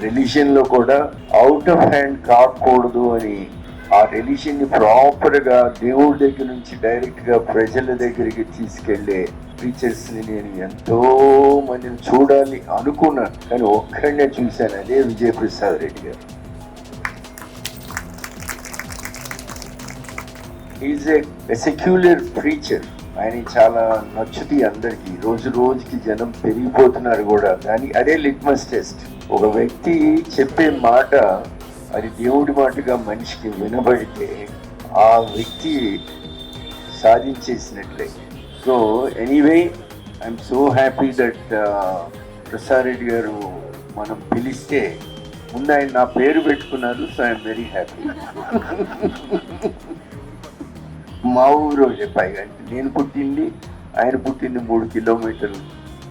రిలీజియన్లో కూడా out of hand కాకూడదు అని ఆ రిలీజియన్ని ప్రాపర్గా దేవుడి దగ్గర నుంచి డైరెక్ట్గా ప్రజల దగ్గరికి తీసుకెళ్లే టీచర్స్ని నేను ఎంతో మందిని చూడాలి అనుకున్నాను, కానీ ఒక్కడనే చూశాను, అదే విజయప్రసాద్ రెడ్డి గారు. Is a secular preacher. ఆయన చాలా నచ్చుతుంది అందరికి. రోజు రోజుకి జనం పెరిగిపోతున్నారు కూడా. కానీ అదే లిట్మస్ టెస్ట్. ఒక వ్యక్తి చెప్పే మాట అది దేవుడి మాటగా మనిషికి వినబడితే ఆ వ్యక్తి సాధించేసినట్లే. So anyway I'm so happy that Prasad Reddy గారు మనం పిలిస్తే ముందు ఆయన నా పేరు పెట్టుకున్నారు. So I'm very happy. మా ఊరు పైగా నేను పుట్టింది ఆయన పుట్టింది 3 కిలోమీటర్ల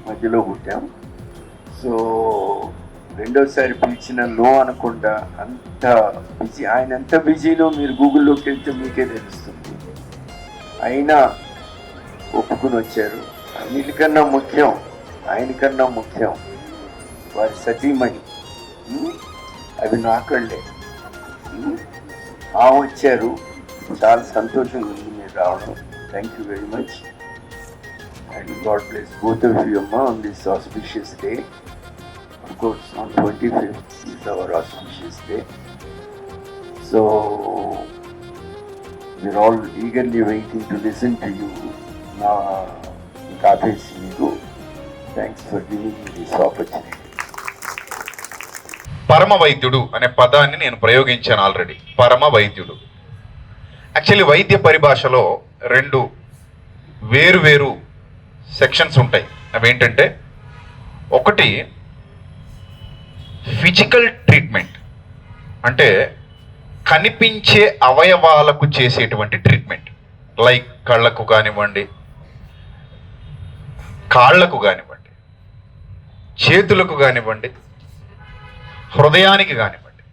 మధ్యలో పుట్టాం. సో రెండోసారి పిలిచిన లో అనకుండా అంత బిజీ. ఆయన ఎంత బిజీలో మీరు గూగుల్లోకి వెళ్తే మీకే తెలుస్తుంది. అయినా ఒప్పుకుని వచ్చారు. అన్నిటికన్నా ముఖ్యం, ఆయనకన్నా ముఖ్యం వారి సతీమణి. అవి నాకళ్ళే వచ్చారు. చాలా సంతోషంగా ఉంది మీరు రావడం. Thank you very much and God bless both of you అమ్మా on this auspicious day. Of course, on 25th is our auspicious day. So we're all eagerly waiting to listen to you. Thanks for giving me this opportunity. పరమ వైద్యుడు అనే పదాన్ని నేను ప్రయోగించాను already. పరమ వైద్యుడు. Actually వైద్య పరిభాషలో 2 వేరు సెక్షన్స్ ఉంటాయి. అవేంటంటే, ఒకటి ఫిజికల్ ట్రీట్మెంట్, అంటే కనిపించే అవయవాలకు చేసేటువంటి ట్రీట్మెంట్. లైక్ కళ్ళకు కానివ్వండి, కాళ్ళకు కానివ్వండి, చేతులకు కానివ్వండి, హృదయానికి కానివ్వండి,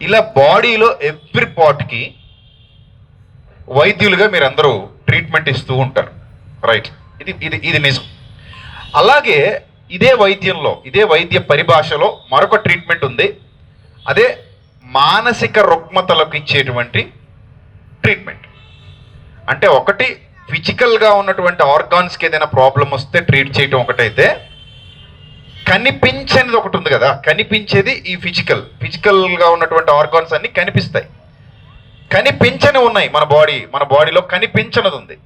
ఇలా బాడీలో ఎవ్రీ పార్ట్కి వైద్యులుగా మీరందరూ ట్రీట్మెంట్ ఇస్తూ ఉంటారు. రైట్, ఇది నిజం. అలాగే ఇదే వైద్యంలో, ఇదే వైద్య పరిభాషలో మరొక ట్రీట్మెంట్ ఉంది. అదే మానసిక రుగ్మతలకు ఇచ్చేటువంటి ట్రీట్మెంట్. అంటే ఒకటి ఫిజికల్గా ఉన్నటువంటి ఆర్గాన్స్కి ఏదైనా ప్రాబ్లం వస్తే ట్రీట్ చేయటం ఒకటైతే, కనిపించేది ఒకటి ఉంది కదా. కనిపించేది ఈ ఫిజికల్గా ఉన్నటువంటి ఆర్గాన్స్ అన్నీ కనిపిస్తాయి. కనిపించని ఉన్నాయి మన బాడీలో కనిపించనిది ఉంది.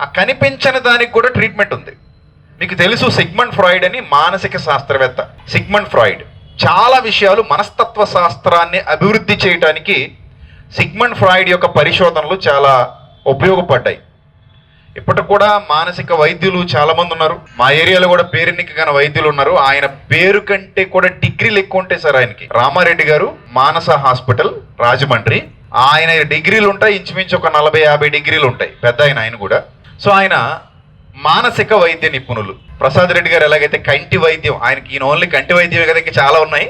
ఆ కనిపించని దానికి కూడా ట్రీట్మెంట్ ఉంది. మీకు తెలుసు, సిగ్మండ్ ఫ్రాయిడ్ అని మానసిక శాస్త్రవేత్త. సిగ్మండ్ ఫ్రాయిడ్ చాలా విషయాలు మనస్తత్వ శాస్త్రాన్ని అభివృద్ధి చేయడానికి సిగ్మండ్ ఫ్రాయిడ్ యొక్క పరిశోధనలు చాలా ఉపయోగపడ్డాయి. ఇప్పటికి కూడా మానసిక వైద్యులు చాలామంది ఉన్నారు. మా ఏరియాలో కూడా పేరెన్నికగానే వైద్యులు ఉన్నారు. ఆయన పేరు కంటే కూడా డిగ్రీలు ఎక్కువ ఉంటాయి సార్ ఆయనకి. రామారెడ్డి గారు, మానస హాస్పిటల్, రాజమండ్రి. ఆయన డిగ్రీలు ఉంటాయి, ఇంచుమించు ఒక 40-50 డిగ్రీలు ఉంటాయి. పెద్ద ఆయన కూడా. సో ఆయన మానసిక వైద్య నిపుణులు. ప్రసాద్ రెడ్డి గారు ఎలాగైతే కంటి వైద్యం, ఆయనకి ఈయన ఓన్లీ కంటి వైద్యం కదా, ఇంకా చాలా ఉన్నాయి.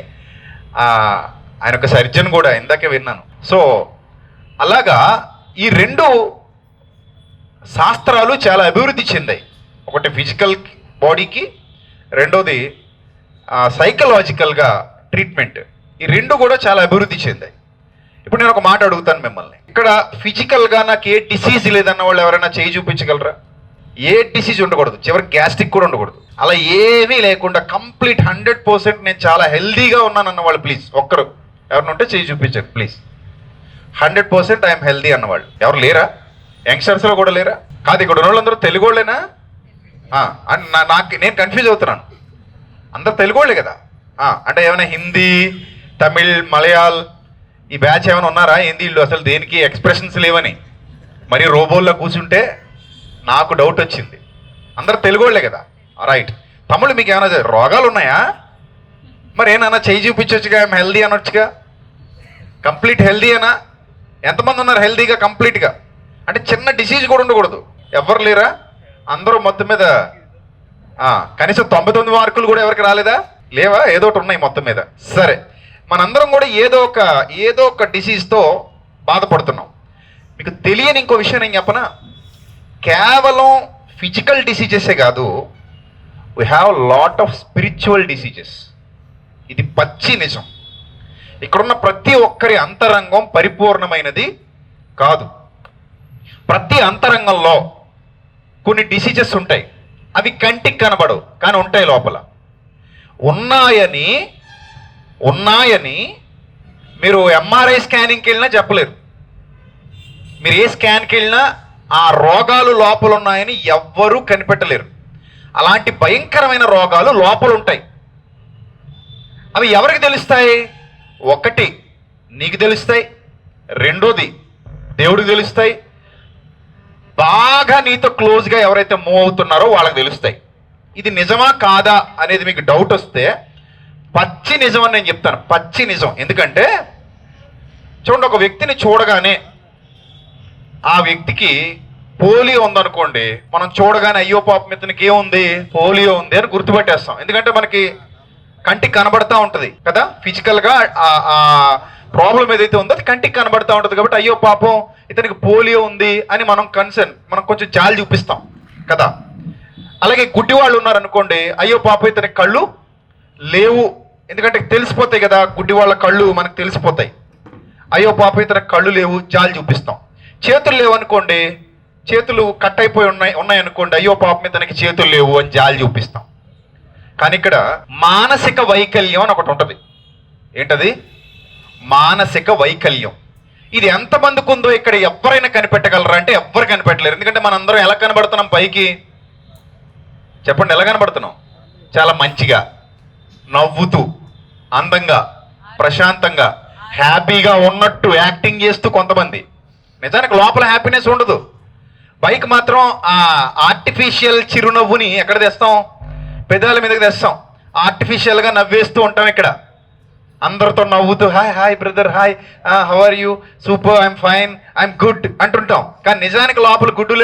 ఆయన ఒక సర్జన్ కూడా, ఇందాకే విన్నాను. సో అలాగా ఈ 2 శాస్త్రాలు చాలా అభివృద్ధి చెందాయి. ఒకటి ఫిజికల్ బాడీకి, రెండోది సైకలాజికల్గా ట్రీట్మెంట్. ఈ 2 కూడా చాలా అభివృద్ధి చెందాయి. ఇప్పుడు నేను ఒక మాట అడుగుతాను మిమ్మల్ని. ఇక్కడ ఫిజికల్గా నాకు ఏ డిసీజ్ లేదన్న వాళ్ళు ఎవరైనా చేయి చూపించగలరా? ఏ డిసీజ్ ఉండకూడదు, చివరికి గ్యాస్ట్రిక్ కూడా ఉండకూడదు. అలా ఏమీ లేకుండా కంప్లీట్ 100% నేను చాలా హెల్దీగా ఉన్నానన్న వాళ్ళు ప్లీజ్ ఒక్కరు ఎవరిని ఉంటే చేయి చూపించండి ప్లీజ్. 100% ఐఎమ్ హెల్దీ అన్నవాళ్ళు ఎవరు లేరా? యంగ్స్టర్స్లో కూడా లేరా? కాదు, ఇక్కడ ఉన్న వాళ్ళందరూ తెలుగు వాళ్ళేనా? నేను కన్ఫ్యూజ్ అవుతున్నాను. అందరు తెలుగు వాళ్ళే కదా? అంటే ఏమైనా హిందీ, తమిళ్, మలయాళ్ ఈ బ్యాచ్ ఏమైనా ఉన్నారా ఏంది వీళ్ళు అసలు దేనికి ఎక్స్ప్రెషన్స్ లేవని మరి రోబోల్లో కూర్చుంటే నాకు డౌట్ వచ్చింది. అందరు తెలుగోళ్లే కదా, రైట్. తమ్ముళ్ళు మీకు ఏమైనా రోగాలు ఉన్నాయా? మరి ఏమన్నా చేయి చూపించవచ్చుగా, హెల్దీ అనొచ్చుగా. కంప్లీట్ హెల్దీయేనా? ఎంతమంది ఉన్నారు హెల్దీగా కంప్లీట్గా? అంటే చిన్న డిసీజ్ కూడా ఉండకూడదు. ఎవరు లేరా? అందరూ మొత్తం మీద కనీసం 99 మార్కులు కూడా ఎవరికి రాలేదా? లేవా? ఏదో ఒకటి ఉన్నాయి మొత్తం మీద. సరే, మనందరం కూడా ఏదో ఒక డిసీజ్తో బాధపడుతున్నాం. మీకు తెలియని ఇంకో విషయం నేను చెప్పనా? కేవలం ఫిజికల్ డిసీజెసే కాదు, we have lot of spiritual diseases. ఇది పచ్చి నిజం. ఇక్కడున్న ప్రతి ఒక్కరి అంతరంగం పరిపూర్ణమైనది కాదు. ప్రతి అంతరంగంలో కొన్ని డిసీజెస్ ఉంటాయి. అవి కంటికి కనబడవు కానీ ఉంటాయి లోపల. ఉన్నాయని మీరు ఎంఆర్ఐ స్కానింగ్కి వెళ్ళినా చెప్పలేరు. మీరు ఏ స్కాన్కి వెళ్ళినా ఆ రోగాలు లోపల ఉన్నాయని ఎవ్వరూ కనిపెట్టలేరు. అలాంటి భయంకరమైన రోగాలు లోపల ఉంటాయి. అవి ఎవరికి తెలుస్తాయి? ఒకటి, నీకు తెలుస్తాయి. రెండోది, దేవుడికి తెలుస్తాయి. బాగా నీతో క్లోజ్గా ఎవరైతే మూవ్ అవుతున్నారో వాళ్ళకి తెలుస్తాయి. ఇది నిజమా కాదా అనేది మీకు డౌట్ వస్తే పచ్చి నిజం అని నేను చెప్తాను. పచ్చి నిజం. ఎందుకంటే చూడండి, ఒక వ్యక్తిని చూడగానే ఆ వ్యక్తికి పోలియో ఉందనుకోండి, మనం చూడగానే అయ్యో పాపం ఇతనికి ఏముంది, పోలియో ఉంది అని గుర్తుపెట్టేస్తాం. ఎందుకంటే మనకి కంటికి కనబడతా ఉంటుంది కదా, ఫిజికల్గా ఆ ప్రాబ్లం ఏదైతే ఉందో అది కంటికి కనబడతా ఉంటుంది. కాబట్టి అయ్యో పాపం ఇతనికి పోలియో ఉంది అని మనం కొంచెం జాలి చూపిస్తాం కదా. అలాగే గుడ్డి వాళ్ళు ఉన్నారనుకోండి, అయ్యో పాపం ఇతనికి కళ్ళు లేవు, ఎందుకంటే తెలిసిపోతాయి కదా, గుడ్డి వాళ్ళ కళ్ళు మనకు తెలిసిపోతాయి. అయ్యో పాపం ఇతనికి కళ్ళు లేవు, జాలి చూపిస్తాం. చేతులు లేవనుకోండి, చేతులు కట్ అయిపోయి ఉన్నాయనుకోండి, అయ్యో పాపం ఇతనికి చేతులు లేవు అని జాలి చూపిస్తాం. కానీ ఇక్కడ మానసిక వైకల్యం అని ఒకటి ఉంటుంది. ఏంటది? మానసిక వైకల్యం. ఇది ఎంతమందికి ఉందో ఇక్కడ ఎవరైనా కనిపెట్టగలరా అంటే ఎవ్వరు కనిపెట్టలేరు. ఎందుకంటే మనందరం ఎలా కనబడుతున్నాం పైకి? చెప్పండి, ఎలా కనబడుతున్నాం? చాలా మంచిగా, నవ్వుతూ, అందంగా, ప్రశాంతంగా, హ్యాపీగా ఉన్నట్టు యాక్టింగ్ చేస్తూ కొంతమంది. నిజానికి లోపల హ్యాపీనెస్ ఉండదు. పైకి మాత్రం ఆ ఆర్టిఫిషియల్ చిరునవ్వుని ఎక్కడ తెస్తాం? పెదాల మీదకి తెస్తాం. ఆర్టిఫిషియల్గా నవ్వేస్తూ ఉంటాం. ఇక్కడ అందరితో నవ్వుతూ hi hi brother, hi, how are you, super, I'm fine, I'm good అంటుంటాం. కానీ నిజానికి లోపల గుడ్డు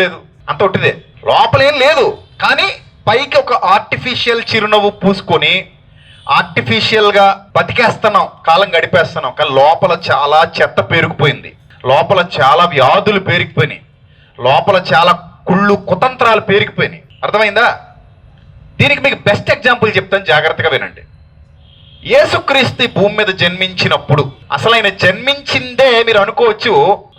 లేదు, అంత ఒట్టిదే. లోపల ఏం లేదు, కానీ పైకి ఒక ఆర్టిఫిషియల్ చిరునవ్వు పూసుకొని ఆర్టిఫిషియల్గా బతికేస్తున్నాం, కాలం గడిపేస్తున్నాం. కానీ లోపల చాలా చెత్త పేరుకుపోయింది, లోపల చాలా వ్యాధులు పేరుకుపోయినాయి, లోపల చాలా కుళ్ళు కుతంత్రాలు పేరుకుపోయినాయి. అర్థమైందా? దీనికి మీకు బెస్ట్ ఎగ్జాంపుల్ చెప్తాను, జాగ్రత్తగా వినండి. యేసుక్రీస్తు భూమి మీద జన్మించినప్పుడు, అసలు ఆయన జన్మించిందే మీరు అనుకోవచ్చు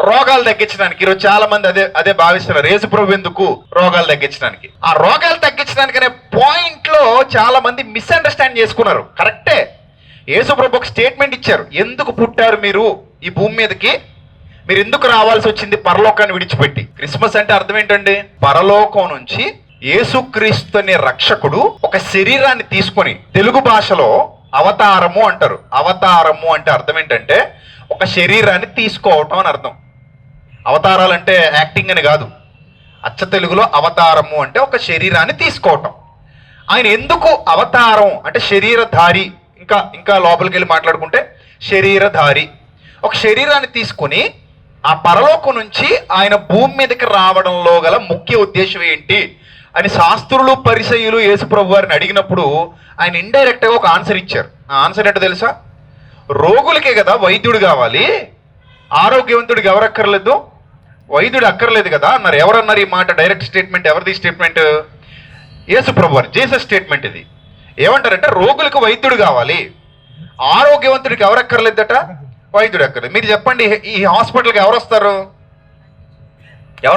రోగాలు తగ్గించడానికి. ఈరోజు చాలా మంది అదే భావిస్తున్నారు. యేసు ప్రభు ఎందుకు? రోగాలు తగ్గించడానికి. ఆ రోగాలు తగ్గించడానికి అనే పాయింట్ లో చాలా మంది మిస్అండర్స్టాండ్ చేసుకున్నారు. కరెక్టే, యేసు ప్రభు ఒక స్టేట్మెంట్ ఇచ్చారు. ఎందుకు పుట్టారు మీరు ఈ భూమి మీదకి? మీరు ఎందుకు రావాల్సి వచ్చింది పరలోకాన్ని విడిచిపెట్టి? క్రిస్మస్ అంటే అర్థం ఏంటండి? పరలోకం నుంచి యేసుక్రీస్తు అనే రక్షకుడు ఒక శరీరాన్ని తీసుకొని, తెలుగు భాషలో అవతారము అంటారు. అవతారము అంటే అర్థం ఏంటంటే ఒక శరీరాన్ని తీసుకోవటం అని అర్థం. అవతారాలు అంటే యాక్టింగ్ అని కాదు. అచ్చ తెలుగులో అవతారము అంటే ఒక శరీరాన్ని తీసుకోవటం. ఆయన ఎందుకు అవతారం అంటే శరీరధారి. ఇంకా లోపలికి వెళ్ళి మాట్లాడుకుంటే శరీరధారి. ఒక శరీరాన్ని తీసుకొని ఆ పరలోకం నుంచి ఆయన భూమి మీదకి రావడంలో గల ముఖ్య ఉద్దేశం ఏంటి అని శాస్త్రులు, పరిసయ్యులు యేసు ప్రభు వారిని అడిగినప్పుడు ఆయన ఇండైరెక్ట్గా ఒక ఆన్సర్ ఇచ్చారు. ఆ ఆన్సర్ ఏంటో తెలుసా? రోగులకే కదా వైద్యుడు కావాలి, ఆరోగ్యవంతుడికి ఎవరు అక్కర్లేదు, వైద్యుడు అక్కర్లేదు కదా అన్నారు. ఎవరన్నారు ఈ మాట? Direct statement. ఎవరిది స్టేట్మెంట్? యేసు ప్రభు వారు, జీసస్ స్టేట్మెంట్ ఇది. ఏమంటారంటే రోగులకు వైద్యుడు కావాలి, ఆరోగ్యవంతుడికి ఎవరు అక్కర్లేదట, వైద్యుడు అక్కర్లేదు. మీరు చెప్పండి, ఈ హాస్పిటల్కి ఎవరు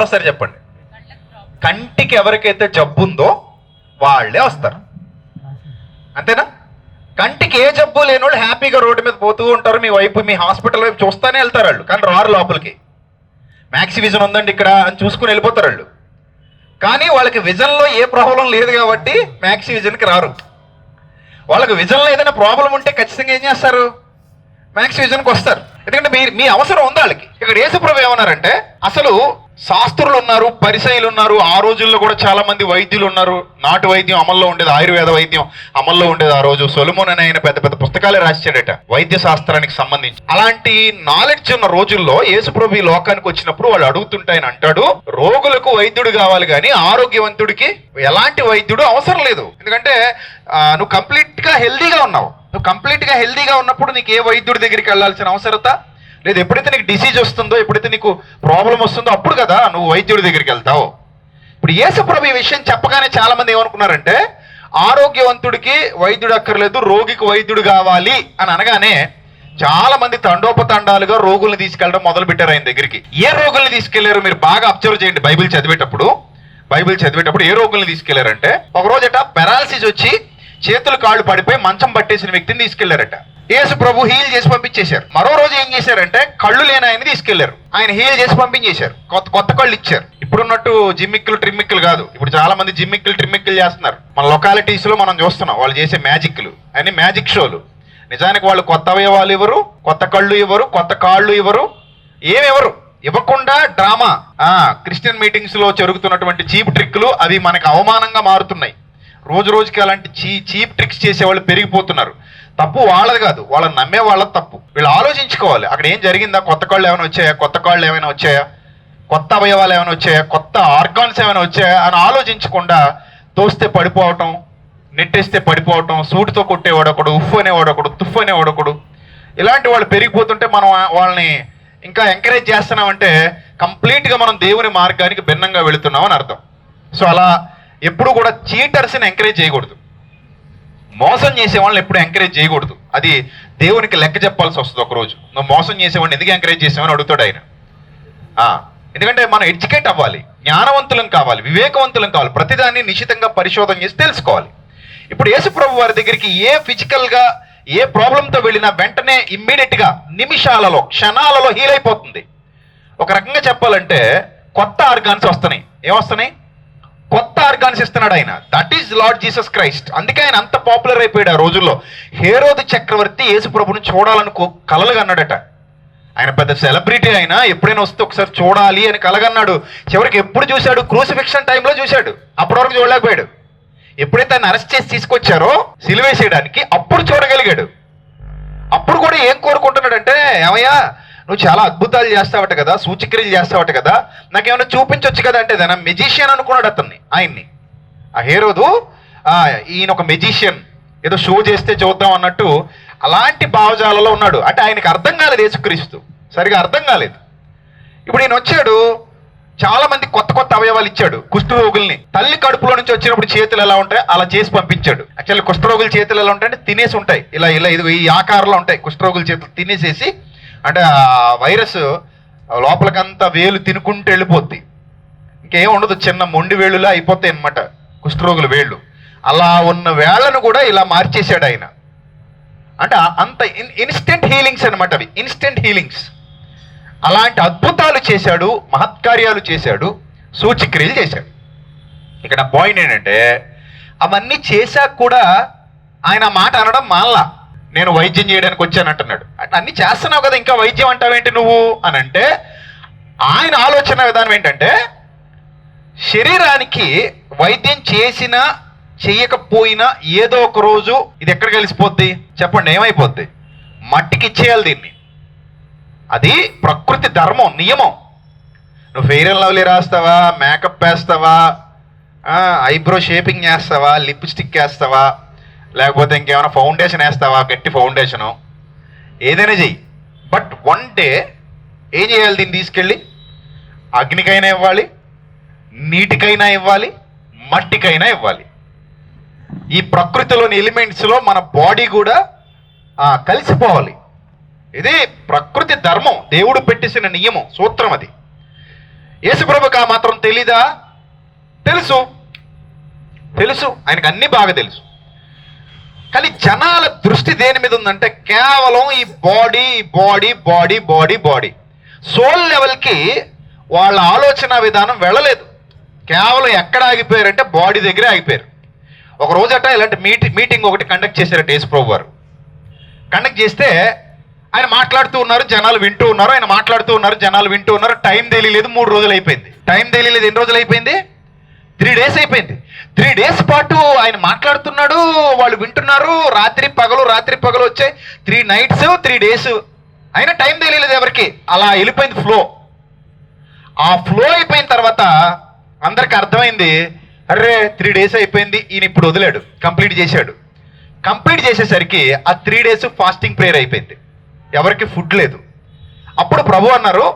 వస్తారు చెప్పండి? కంటికి ఎవరికైతే జబ్బు ఉందో వాళ్ళే వస్తారు, అంతేనా? కంటికి ఏ జబ్బు లేని వాళ్ళు హ్యాపీగా రోడ్డు మీద పోతూ ఉంటారు, మీ హాస్పిటల్ వైపు చూస్తూనే వెళ్తారు వాళ్ళు. కానీ రారు లోపలికి. మ్యాక్సి విజన్ ఉందండి ఇక్కడ అని చూసుకుని వెళ్ళిపోతారు వాళ్ళు. కానీ వాళ్ళకి విజన్లో ఏ ప్రాబ్లం లేదు కాబట్టి మ్యాక్సి విజన్కి రారు. వాళ్ళకి విజన్లో ఏదైనా ప్రాబ్లం ఉంటే ఖచ్చితంగా ఏం చేస్తారు? మ్యాక్సి విజన్కి వస్తారు. ఎందుకంటే మీ అవసరం ఉంది వాళ్ళకి. ఇక్కడ యేసుప్రభు ఏమన్నారంటే, అసలు శాస్త్రులు ఉన్నారు, పరిసయ్యులు ఉన్నారు, ఆ రోజుల్లో కూడా చాలా మంది వైద్యులు ఉన్నారు. నాటు వైద్యం అమల్లో ఉండేది, ఆయుర్వేద వైద్యం అమల్లో ఉండేది ఆ రోజు. సొలొమోన్ అనే ఆయన పెద్ద పెద్ద పుస్తకాలే రాశాడట వైద్య శాస్త్రానికి సంబంధించి. అలాంటి నాలెడ్జ్ ఉన్న రోజుల్లో యేసుప్రభు ఈ లోకానికి వచ్చినప్పుడు వాళ్ళు అడుగుతుంటే ఆయన అంటాడు, రోగులకు వైద్యుడు కావాలి కానీ ఆరోగ్యవంతుడికి ఎలాంటి వైద్యుడు అవసరం లేదు. ఎందుకంటే నువ్వు కంప్లీట్ గా హెల్దీగా ఉన్నావు. నువ్వు కంప్లీట్ గా హెల్దీగా ఉన్నప్పుడు నీకు ఏ వైద్యుడి దగ్గరికి వెళ్ళాల్సిన అవసరత లేదు. ఎప్పుడైతే నీకు డిసీజ్ వస్తుందో, ఎప్పుడైతే నీకు ప్రాబ్లం వస్తుందో అప్పుడు కదా నువ్వు వైద్యుడి దగ్గరికి వెళ్తావు. ఇప్పుడు యేసుప్రభు ఈ విషయం చెప్పగానే చాలా మంది ఏమనుకున్నారంటే, ఆరోగ్యవంతుడికి వైద్యుడు అక్కర్లేదు, రోగికి వైద్యుడు కావాలి అని అనగానే చాలా మంది తండోపతండాలుగా రోగుల్ని తీసుకెళ్ళడం మొదలు పెట్టారు ఆయన దగ్గరికి. ఏ రోగుల్ని తీసుకెళ్లారు మీరు బాగా అబ్జర్వ్ చేయండి. బైబిల్ చదివేటప్పుడు ఏ రోగుల్ని తీసుకెళ్లారంటే, ఒక రోజట పెరాలసిస్ వచ్చి చేతులు కాళ్ళు పడిపోయి మంచం పట్టేసిన వ్యక్తిని తీసుకెళ్లారట. యేసు ప్రభు హీల్ చేసి పంపించేశారు. మరో రోజు ఏం చేశారంటే, కళ్ళు లేని ఆయన తీసుకెళ్లారు. ఆయన హీల్ చేసి పంపించేశారు. కొత్త కళ్ళు ఇచ్చారు. ఇప్పుడున్నట్టు జిమ్మిక్కులు ట్రిమ్మిక్కులు కాదు. ఇప్పుడు చాలా మంది ట్రిమ్మిక్కులు చేస్తున్నారు. మన లొకాలిటీస్ లో మనం చూస్తున్నాం వాళ్ళు చేసే మ్యాజిక్లు అని, మ్యాజిక్ షోలు. నిజానికి వాళ్ళు కొత్త అవయవాలు ఇవ్వరు, కొత్త కళ్ళు ఇవ్వరు, కొత్త కాళ్ళు ఇవ్వరు, ఏమివ్వరు. ఇవ్వకుండా డ్రామా, క్రిస్టియన్ మీటింగ్స్ లో జరుగుతున్నటువంటి చీప్ ట్రిక్లు అవి మనకు అవమానంగా మారుతున్నాయి. రోజు రోజుకి అలాంటి చీప్ ట్రిక్స్ చేసేవాళ్ళు పెరిగిపోతున్నారు. తప్పు వాళ్ళది కాదు, వాళ్ళని నమ్మే వాళ్ళది తప్పు. వీళ్ళు ఆలోచించుకోవాలి, అక్కడ ఏం జరిగిందా, కొత్త కళ్ళు ఏమైనా వచ్చాయా, కొత్త కాళ్ళు ఏమైనా వచ్చాయా, కొత్త అవయవాలు ఏమైనా వచ్చాయా, కొత్త ఆర్గాన్స్ ఏమైనా వచ్చాయా అని ఆలోచించకుండా తోస్తే పడిపోవటం, నెట్టేస్తే పడిపోవటం, సూటితో కొట్టేవాడు ఒకడు, ఉఫ్ అనేవాడు ఒకడు, తుఫ్ అనేవాడు ఒకడు, ఇలాంటి వాళ్ళు పెరిగిపోతుంటే మనం వాళ్ళని ఇంకా ఎంకరేజ్ చేస్తున్నామంటే కంప్లీట్గా మనం దేవుని మార్గానికి భిన్నంగా వెళుతున్నాం అని అర్థం. సో అలా ఎప్పుడు కూడా చీటర్స్ని ఎంకరేజ్ చేయకూడదు, మోసం చేసే వాళ్ళని ఎప్పుడు ఎంకరేజ్ చేయకూడదు. అది దేవునికి లెక్క చెప్పాల్సి వస్తుంది. ఒకరోజు నువ్వు మోసం చేసేవాడిని ఎందుకు ఎంకరేజ్ చేసావని అడుగుతాడు ఆయన. ఎందుకంటే మనం ఎడ్యుకేట్ అవ్వాలి, జ్ఞానవంతులం కావాలి, వివేకవంతులం కావాలి, ప్రతిదాన్ని నిశ్చితంగా పరిశోధన చేసి తెలుసుకోవాలి. ఇప్పుడు యేసుప్రభు వారి దగ్గరికి ఏ ఫిజికల్గా ఏ ప్రాబ్లంతో వెళ్ళినా వెంటనే ఇమ్మీడియట్గా నిమిషాలలో క్షణాలలో హీల్ అయిపోతుంది. ఒక రకంగా చెప్పాలంటే కొత్త ఆర్గాన్స్ వస్తున్నాయి. ఏమొస్తున్నాయి? కొత్త ఆర్గాన్స్ ఇస్తున్నాడు ఆయన. That is lord Jesus Christ. అందుకే ఆయన అంత పాపులర్ అయిపోయాడు ఆ రోజుల్లో. హేరోదు చక్రవర్తి యేసు ప్రభుని చూడాలనుకో కలలుగా అన్నాడట. ఆయన పెద్ద సెలబ్రిటీ అయినా ఎప్పుడైనా వస్తే ఒకసారి చూడాలి అని కలగన్నాడు. చివరికి ఎప్పుడు చూశాడు? క్రూసిఫిక్షన్ టైంలో చూశాడు. అప్పటి వరకు చూడలేకపోయాడు. ఎప్పుడైతే ఆయన అరెస్ట్ చేసి తీసుకొచ్చారో సిలువేసేయడానికి అప్పుడు చూడగలిగాడు. అప్పుడు కూడా ఏం కోరుకుంటున్నాడంటే, ఏమయ్యా నువ్వు చాలా అద్భుతాలు చేస్తావట కదా, సూచక్రియలు చేస్తావట కదా, నాకేమైనా చూపించవచ్చు కదా అంటే దాని మెజిషియన్ అనుకున్నాడు అతన్ని, ఆయన్ని. ఆ హేరోదు ఈయన ఒక మెజిషియన్, ఏదో షో చేస్తే చూద్దాం అన్నట్టు అలాంటి భావజాలలో ఉన్నాడు. అంటే ఆయనకి అర్థం కాలేదు యేసుక్రీస్తు, సరిగా అర్థం కాలేదు. ఇప్పుడు ఈయన వచ్చాడు, చాలా మంది కొత్త కొత్త అవయవాలు ఇచ్చాడు. కుష్ఠరోగుల్ని తల్లి కడుపులో నుంచి వచ్చినప్పుడు చేతులు ఎలా ఉంటాయి అలా చేసి పంపించాడు. యాక్చువల్లీ కుష్ఠరోగుల చేతులు ఎలా ఉంటాయంటే తినేసి ఉంటాయి, ఇలా ఇలా ఇది ఈ ఆకారంలో ఉంటాయి కుష్ఠరోగుల చేతులు. తినేసేసి అంటే ఆ వైరస్ లోపలికంతా వేలు తినుకుంటూ వెళ్ళిపోద్ది, ఇంకేం ఉండదు, చిన్న మొండి వేళ్ళులా అయిపోతాయి అన్నమాట కుష్ఠరోగుల వేళ్ళు. అలా ఉన్న వేళ్లను కూడా ఇలా మార్చేశాడు ఆయన. అంటే అంత ఇన్స్టెంట్ హీలింగ్స్ అనమాట అవి, ఇన్స్టెంట్ హీలింగ్స్. అలాంటి అద్భుతాలు చేశాడు, మహత్కార్యాలు చేశాడు, సూచక్రియలు చేశాడు. ఇక్కడ పాయింట్ ఏంటంటే అవన్నీ చేశాక కూడా ఆయన మాట అనడం మానలా. నేను వైద్యం చేయడానికి వచ్చాను అంటున్నాడు. అంటే అన్ని చేస్తున్నావు కదా, ఇంకా వైద్యం అంటావేంటి నువ్వు అని అంటే, ఆయన ఆలోచన విధానం ఏంటంటే శరీరానికి వైద్యం చేసినా చేయకపోయినా ఏదో ఒక రోజు ఇది ఎక్కడ కలిసిపోద్ది చెప్పండి, ఏమైపోద్ది? మట్టికి ఇచ్చేయాలి దీన్ని. అది ప్రకృతి ధర్మం, నియమం. నువ్వు ఫెయిర్ అండ్ లవ్లీ రాస్తావా, మేకప్ వేస్తావా, ఐబ్రో షేపింగ్ చేస్తావా, లిప్స్టిక్ వేస్తావా, లేకపోతే ఇంకేమైనా ఫౌండేషన్ వేస్తావా, గట్టి ఫౌండేషను, ఏదైనా చెయ్యి. బట్ వన్ డే ఏం చేయాలి? దీన్ని తీసుకెళ్ళి అగ్నికైనా ఇవ్వాలి, నీటికైనా ఇవ్వాలి, మట్టికైనా ఇవ్వాలి. ఈ ప్రకృతిలోని ఎలిమెంట్స్లో మన బాడీ కూడా కలిసిపోవాలి. ఇది ప్రకృతి ధర్మం, దేవుడు పెట్టేసిన నియమం, సూత్రం. అది యేసుప్రభుకి ఆ మాత్రం తెలీదా? తెలుసు, ఆయనకు అన్నీ బాగా తెలుసు. కానీ జనాల దృష్టి దేని మీద ఉందంటే కేవలం ఈ బాడీ సోల్ లెవెల్కి వాళ్ళ ఆలోచన విధానం వెళ్ళలేదు. కేవలం ఎక్కడ ఆగిపోయారంటే బాడీ దగ్గరే ఆగిపోయారు. ఒక రోజట ఇలాంటి మీటింగ్ ఒకటి కండక్ట్ చేశారట యేసుప్రభు వారు. కండక్ట్ చేస్తే ఆయన మాట్లాడుతూ ఉన్నారు, జనాలు వింటూ ఉన్నారు, ఆయన మాట్లాడుతూ ఉన్నారు, జనాలు వింటూ ఉన్నారు. టైం తెలియలేదు, 3 రోజులు అయిపోయింది. టైం తెలియలేదు, ఎన్ని రోజులు అయిపోయింది? 3 days అయిపోయింది. 3 days పాటు ఆయన మాట్లాడుతున్నాడు, వాళ్ళు వింటున్నారు. రాత్రి పగలు వచ్చాయి. 3 nights 3 days అయినా టైం తెలియలేదు ఎవరికి. అలా వెళ్ళిపోయింది ఫ్లో. ఆ ఫ్లో అయిపోయిన తర్వాత అందరికి అర్థమైంది, అరే 3 days అయిపోయింది, ఈయన ఇప్పుడు వదిలాడు, కంప్లీట్ చేశాడు. కంప్లీట్ చేసేసరికి ఆ 3 days ఫాస్టింగ్ ప్రేయర్ అయిపోయింది, ఎవరికి ఫుడ్ లేదు. అప్పుడు ప్రభు అన్నారు,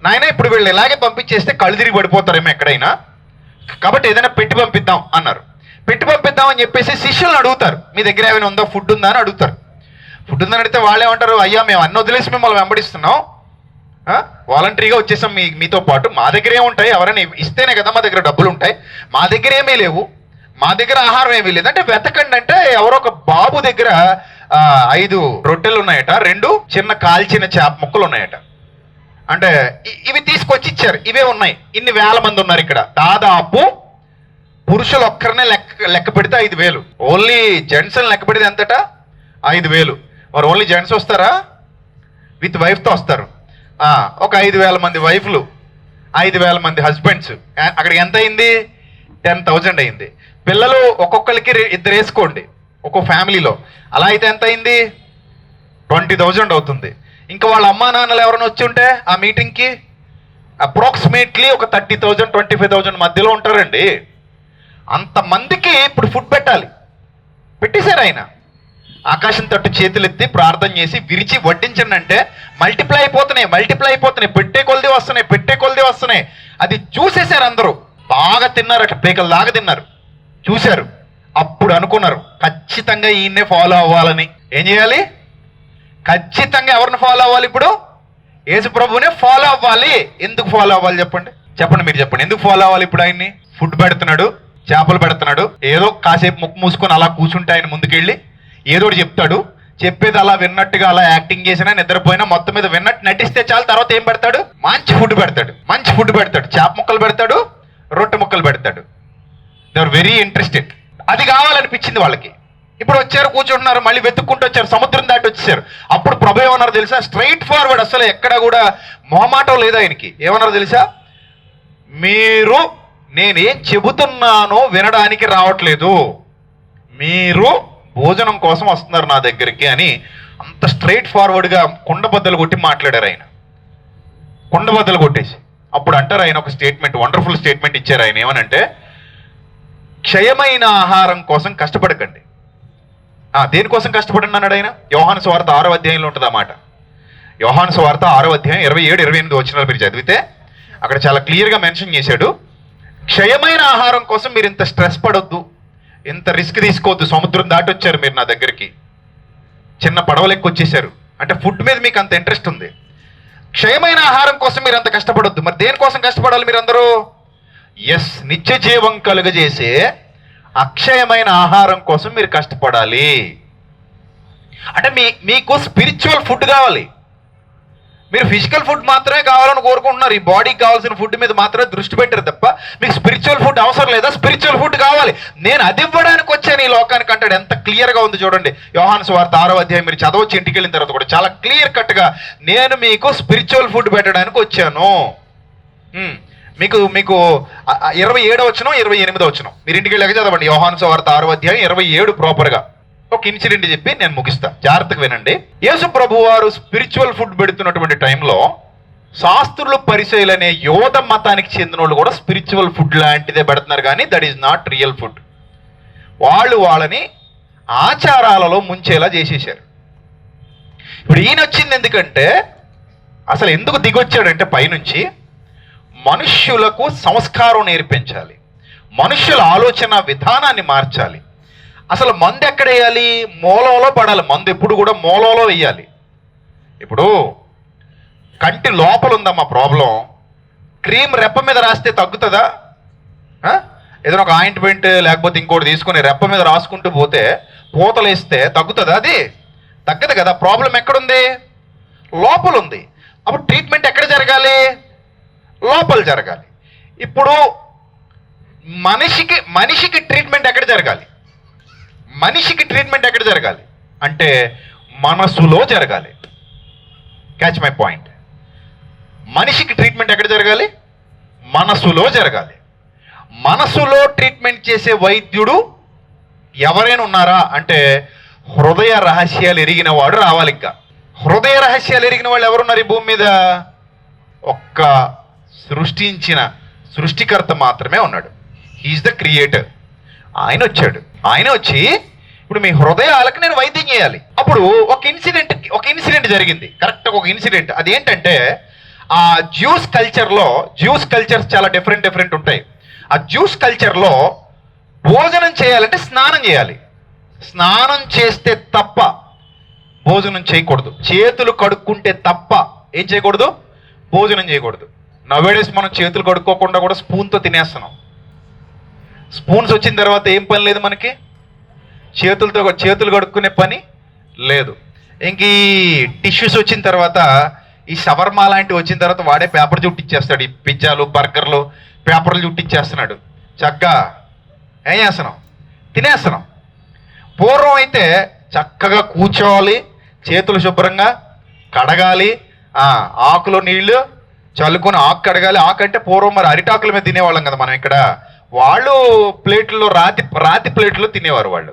నాయన ఇప్పుడు వీళ్ళు ఇలాగే పంపించేస్తే కళ్ళు తిరిగి పడిపోతారేమో ఎక్కడైనా, కాబట్టి ఏదైనా పెట్టి పంపిద్దాం అన్నారు. పెట్టి పంపిద్దాం అని చెప్పేసి శిష్యులను అడుగుతారు, మీ దగ్గర ఏమైనా ఉందా, ఫుడ్ ఉందా అని అడుగుతారు. ఫుడ్ ఉందని అడిగితే వాళ్ళు ఏమంటారు, అయ్యా మేము అన్ని వదిలేసి మిమ్మల్ని వెంబడిస్తున్నాం, వాలంటరీగా వచ్చేసాం మీతో పాటు, మా దగ్గర ఏముంటాయి, ఎవరైనా ఇస్తేనే కదా మా దగ్గర డబ్బులు ఉంటాయి, మా దగ్గర ఏమీ లేవు, మా దగ్గర ఆహారం ఏమీ లేదు అంటే వెతకండి అంటే ఎవరో ఒక బాబు దగ్గర 5 రొట్టెలు ఉన్నాయట, 2 చిన్న కాల్చిన చేప ముక్కలు ఉన్నాయట. అంటే ఇవి తీసుకొచ్చి ఇచ్చారు, ఇవే ఉన్నాయి. ఇన్ని వేల మంది ఉన్నారు ఇక్కడ, దాదాపు పురుషులు ఒక్కరినే లెక్క పెడితే 5,000, ఓన్లీ జెంట్స్ లెక్క పెడితే ఎంతట 5,000. మరి ఓన్లీ జెంట్స్ వస్తారా, విత్ వైఫ్తో వస్తారు. ఒక 5,000 మంది వైఫ్లు, 5,000 మంది హస్బెండ్స్, అక్కడికి ఎంత అయింది? 10,000 అయింది. పిల్లలు ఒక్కొక్కరికి 2 వేసుకోండి ఒక్కో ఫ్యామిలీలో, అలా అయితే ఎంత అయింది? 20,000 అవుతుంది. ఇంకా వాళ్ళ అమ్మా నాన్నలు ఎవరైనా వచ్చి ఉంటే ఆ మీటింగ్కి అప్రాక్సిమేట్లీ ఒక 30,000 25,000 మధ్యలో ఉంటారండి. అంతమందికి ఇప్పుడు ఫుడ్ పెట్టాలి. పెట్టేశారు ఆయన. ఆకాశం తట్టు చేతులెత్తి ప్రార్థన చేసి విరిచి వడ్డించండి అంటే మల్టిప్లై అయిపోతున్నాయి, పెట్టే కొలది వస్తున్నాయి. అది చూసేశారు అందరూ, బాగా తిన్నారు, అట్లా పేకలు దాకా తిన్నారు, చూశారు. అప్పుడు అనుకున్నారు ఖచ్చితంగా ఈయన్నే ఫాలో అవ్వాలని. ఏం చేయాలి? ఖచ్చితంగా ఎవరిని ఫాలో అవ్వాలి? ఇప్పుడు యేసు ప్రభువునే ఫాలో అవ్వాలి. ఎందుకు ఫాలో అవ్వాలి చెప్పండి, మీరు చెప్పండి. ఎందుకు ఫాలో అవ్వాలి? ఇప్పుడు ఆయన్ని ఫుడ్ పెడుతున్నాడు, చేపలు పెడుతున్నాడు, ఏదో కాసేపు ముక్కు మూసుకొని అలా కూర్చుంటే ఆయన ముందుకెళ్ళి ఏదో చెప్తాడు, చెప్పేది అలా విన్నట్టుగా అలా యాక్టింగ్ చేసినా నిద్రపోయినా మొత్తం మీద విన్నట్టు నటిస్తే చాలు. తర్వాత ఏం పెడతాడు? మంచి ఫుడ్ పెడతాడు, చేప ముక్కలు పెడతాడు, రొట్టె ముక్కలు పెడతాడు. They are very interested. అది కావాలనిపించింది వాళ్ళకి. ఇప్పుడు వచ్చారు, కూర్చుంటున్నారు, మళ్ళీ వెతుక్కుంటూ వచ్చారు, సముద్రం దాటి వచ్చేసారు. అప్పుడు ప్రభు ఏమన్నారు తెలుసా? స్ట్రైట్ ఫార్వర్డ్, అసలు ఎక్కడ కూడా మొహమాటం లేదు ఆయనకి. ఏమన్నారు తెలుసా? మీరు నేనేం చెబుతున్నానో వినడానికి రావట్లేదు, మీరు భోజనం కోసం వస్తున్నారు నా దగ్గరికి అని అంత స్ట్రైట్ ఫార్వర్డ్గా కుండబద్దలు కొట్టి మాట్లాడారు ఆయన. కుండబద్దలు కొట్టేసి అప్పుడు అంటారు ఆయన ఒక స్టేట్మెంట్, వండర్ఫుల్ స్టేట్మెంట్ ఇచ్చారు ఆయన. ఏమనంటే, క్షయమైన ఆహారం కోసం కష్టపడకండి. దేనికోసం కష్టపడండి అన్నాడు ఆయన? యోహాను సువార్త 6వ అధ్యాయంలో ఉంటుంది ఆ మాట. యోహాను సువార్త 6వ అధ్యాయం 27-28 వచనాలు మీరు చదివితే అక్కడ చాలా క్లియర్గా మెన్షన్ చేశాడు. క్షయమైన ఆహారం కోసం మీరు ఇంత స్ట్రెస్ పడొద్దు, ఇంత రిస్క్ తీసుకోవద్దు. సముద్రం దాటి వచ్చారు మీరు నా దగ్గరికి, చిన్న పడవలెక్కి వచ్చేసారు అంటే ఫుడ్ మీద మీకు అంత ఇంట్రెస్ట్ ఉంది. క్షయమైన ఆహారం కోసం మీరు అంత కష్టపడొద్దు. మరి దేనికోసం కష్టపడాలి మీరందరూ? నిత్య జీవం కలుగజేసే అక్షయమైన ఆహారం కోసం మీరు కష్టపడాలి. అంటే మీకు స్పిరిచువల్ ఫుడ్ కావాలి. మీరు ఫిజికల్ ఫుడ్ మాత్రమే కావాలని కోరుకుంటున్నారు, ఈ బాడీకి కావాల్సిన ఫుడ్ మీద మాత్రమే దృష్టి పెట్టారు తప్ప మీకు స్పిరిచువల్ ఫుడ్ అవసరం లేదా? స్పిరిచువల్ ఫుడ్ కావాలి. నేను అది ఇవ్వడానికి వచ్చాను ఈ లోకానికి అంటాడు. ఎంత క్లియర్గా ఉంది చూడండి. యోహాను సువార్త 6వ అధ్యాయం మీరు చదవచ్చు ఇంటికి వెళ్ళిన తర్వాత కూడా, చాలా క్లియర్ కట్గా నేను మీకు స్పిరిచువల్ ఫుడ్ పెట్టడానికి వచ్చాను. మీకు 27వ వచనం 28వ వచనం మీరు ఇంటికి వెళ్ళాక చదవండి. యోహాను సువార్త 6వ అధ్యాయం 27 ప్రాపర్గా. ఒక ఇన్సిడెంట్ చెప్పి నేను ముగిస్తా, జాగ్రత్తగా వినండి. యేసు ప్రభు వారు స్పిరిచువల్ ఫుడ్ పెడుతున్నటువంటి టైంలో శాస్త్రులు పరిసయ్యులు అనే యోధ మతానికి చెందిన వాళ్ళు కూడా స్పిరిచువల్ ఫుడ్ లాంటిదే పెడుతున్నారు, కానీ that is not real food. వాళ్ళని ఆచారాలలో ముంచేలా చేసేసారు. ఇప్పుడు ఈయన వచ్చింది ఎందుకంటే, అసలు ఎందుకు దిగొచ్చాడంటే పైనుంచి మనుష్యులకు సంస్కారం నేర్పించాలి, మనుష్యుల ఆలోచన విధానాన్ని మార్చాలి. అసలు మందు ఎక్కడ వేయాలి? మూలంలో పడాలి. మందు ఎప్పుడు కూడా మూలంలో వేయాలి. ఇప్పుడు కంటి లోపల ఉందమ్మా ప్రాబ్లం, క్రీమ్ రెప్ప మీద రాస్తే తగ్గుతుందా? ఏదైనా ఒక ఆయింట్మెంట్ లేకపోతే ఇంకోటి తీసుకొని రెప్ప మీద రాసుకుంటూ పోతే పూతలు వేస్తే తగ్గుతుందా? అది తగ్గదు కదా. ప్రాబ్లం ఎక్కడుంది? లోపల ఉంది. అప్పుడు ట్రీట్మెంట్ ఎక్కడ జరగాలి? లోపల జరగాలి. ఇప్పుడు మనిషికి ట్రీట్మెంట్ ఎక్కడ జరగాలి? మనిషికి ట్రీట్మెంట్ ఎక్కడ జరగాలి అంటే మనసులో జరగాలి. Catch my point. మనిషికి ట్రీట్మెంట్ ఎక్కడ జరగాలి? మనసులో జరగాలి. మనసులో ట్రీట్మెంట్ చేసే వైద్యుడు ఎవరైనా ఉన్నారా అంటే హృదయ రహస్యాలు ఎరిగిన వాడు రావాలి. ఇంకా హృదయ రహస్యాలు ఎరిగిన వాళ్ళు ఎవరున్నారు ఈ భూమి మీద? ఒక్క సృష్టించిన సృష్టికర్త మాత్రమే ఉన్నాడు. He is the creator. ఆయన వచ్చాడు. ఆయన వచ్చి ఇప్పుడు మీ హృదయాలకు నేను వైద్యం చేయాలి. అప్పుడు ఒక ఇన్సిడెంట్ జరిగింది. కరెక్ట్గా ఒక ఇన్సిడెంట్. అదేంటంటే ఆ జ్యూస్ కల్చర్స్ చాలా డిఫరెంట్ ఉంటాయి. ఆ జ్యూస్ కల్చర్లో భోజనం చేయాలంటే స్నానం చేయాలి. స్నానం చేస్తే తప్ప భోజనం చేయకూడదు. చేతులు కడుక్కుంటే తప్ప ఏం చేయకూడదు? భోజనం చేయకూడదు. నవేడేస్ మనం చేతులు కడుక్కోకుండా కూడా స్పూన్తో తినేస్తున్నాం. స్పూన్స్ వచ్చిన తర్వాత ఏం పని లేదు మనకి, చేతులు కడుక్కునే పని లేదు. ఇంక ఈ టిష్యూస్ వచ్చిన తర్వాత, ఈ షవర్మా లాంటివి వచ్చిన తర్వాత వాడే పేపర్ చుట్టిచ్చేస్తాడు. ఈ పిజ్జాలు బర్గర్లు పేపర్లు చుట్టిచ్చేస్తున్నాడు. చక్కగా ఏం చేస్తున్నాం? తినేస్తున్నాం. పూర్వం అయితే చక్కగా కూర్చోవాలి, చేతులు శుభ్రంగా కడగాలి, ఆకులో నీళ్లు చల్లుకొని ఆకు కడగాలి. ఆకు అంటే పూర్వం మరి అరిటాకుల మీద తినేవాళ్ళం కదా మనం. ఇక్కడ వాళ్ళు ప్లేట్లో రాతి ప్లేట్లో తినేవారు వాళ్ళు.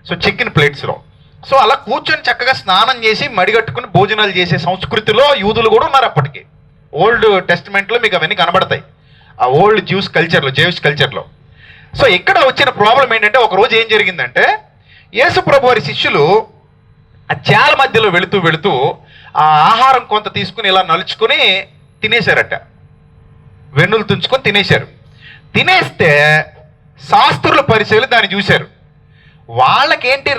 So chicken ప్లేట్స్లో. సో అలా కూర్చొని చక్కగా స్నానం చేసి మడిగట్టుకుని భోజనాలు చేసే సంస్కృతిలో యూదులు కూడా ఉన్నారు అప్పటికి. ఓల్డ్ టెస్టిమెంట్లో మీకు అవన్నీ కనబడతాయి, ఆ ఓల్డ్ జూయిష్ కల్చర్లో. సో ఇక్కడ వచ్చిన ప్రాబ్లం ఏంటంటే, ఒక రోజు ఏం జరిగిందంటే, యేసు ప్రభు వారి శిష్యులు ఆ చాల మధ్యలో వెళుతూ ఆ ఆహారం కొంత తీసుకుని ఇలా నలుచుకుని తినేశారట. వెన్నులు తుంచుకొని తినేశారు. తినేస్తే శాస్త్రుల పరిచయాలు దాన్ని చూశారు. వాళ్ళకేంటి,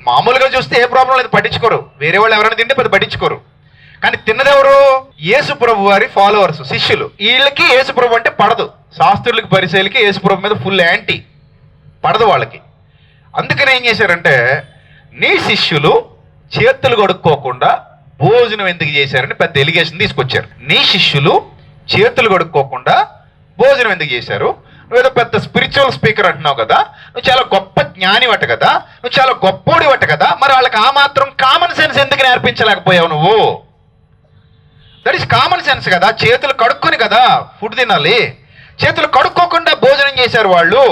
మామూలుగా చూస్తే ఏ ప్రాబ్లం లేదు, పట్టించుకోరు. వేరే వాళ్ళు ఎవరైనా తింటే పెద్ద పట్టించుకోరు. కానీ తిన్నదెవరు? యేసు ప్రభు వారి ఫాలోవర్స్, శిష్యులు. వీళ్ళకి యేసు ప్రభు అంటే పడదు. శాస్త్రులకి పరిచయాలకి యేసు ప్రభు మీద ఫుల్ యాంటీ, పడదు వాళ్ళకి. అందుకని ఏం చేశారంటే, నీ శిష్యులు చేతులు కడుక్కోకుండా భోజనం ఎందుకు చేశారని పెద్ద ఎలిగేషన్ తీసుకొచ్చారు. నీ శిష్యులు చేతులు కడుక్కోకుండా భోజనం ఎందుకు చేశారు? నువ్వేదో పెద్ద స్పిరిచువల్ స్పీకర్ అంటున్నావు కదా, నువ్వు చాలా గొప్ప జ్ఞానివట కదా, నువ్వు చాలా గొప్పోడివట కదా, మరి వాళ్ళకి ఆ మాత్రం కామన్ సెన్స్ ఎందుకు నేర్పించలేకపోయావు నువ్వు? దట్ ఈస్ కామన్ సెన్స్ కదా. చేతులు కడుక్కొని కదా ఫుడ్ తినాలి. చేతులు కడుక్కోకుండా భోజనం చేశారు వాళ్ళు.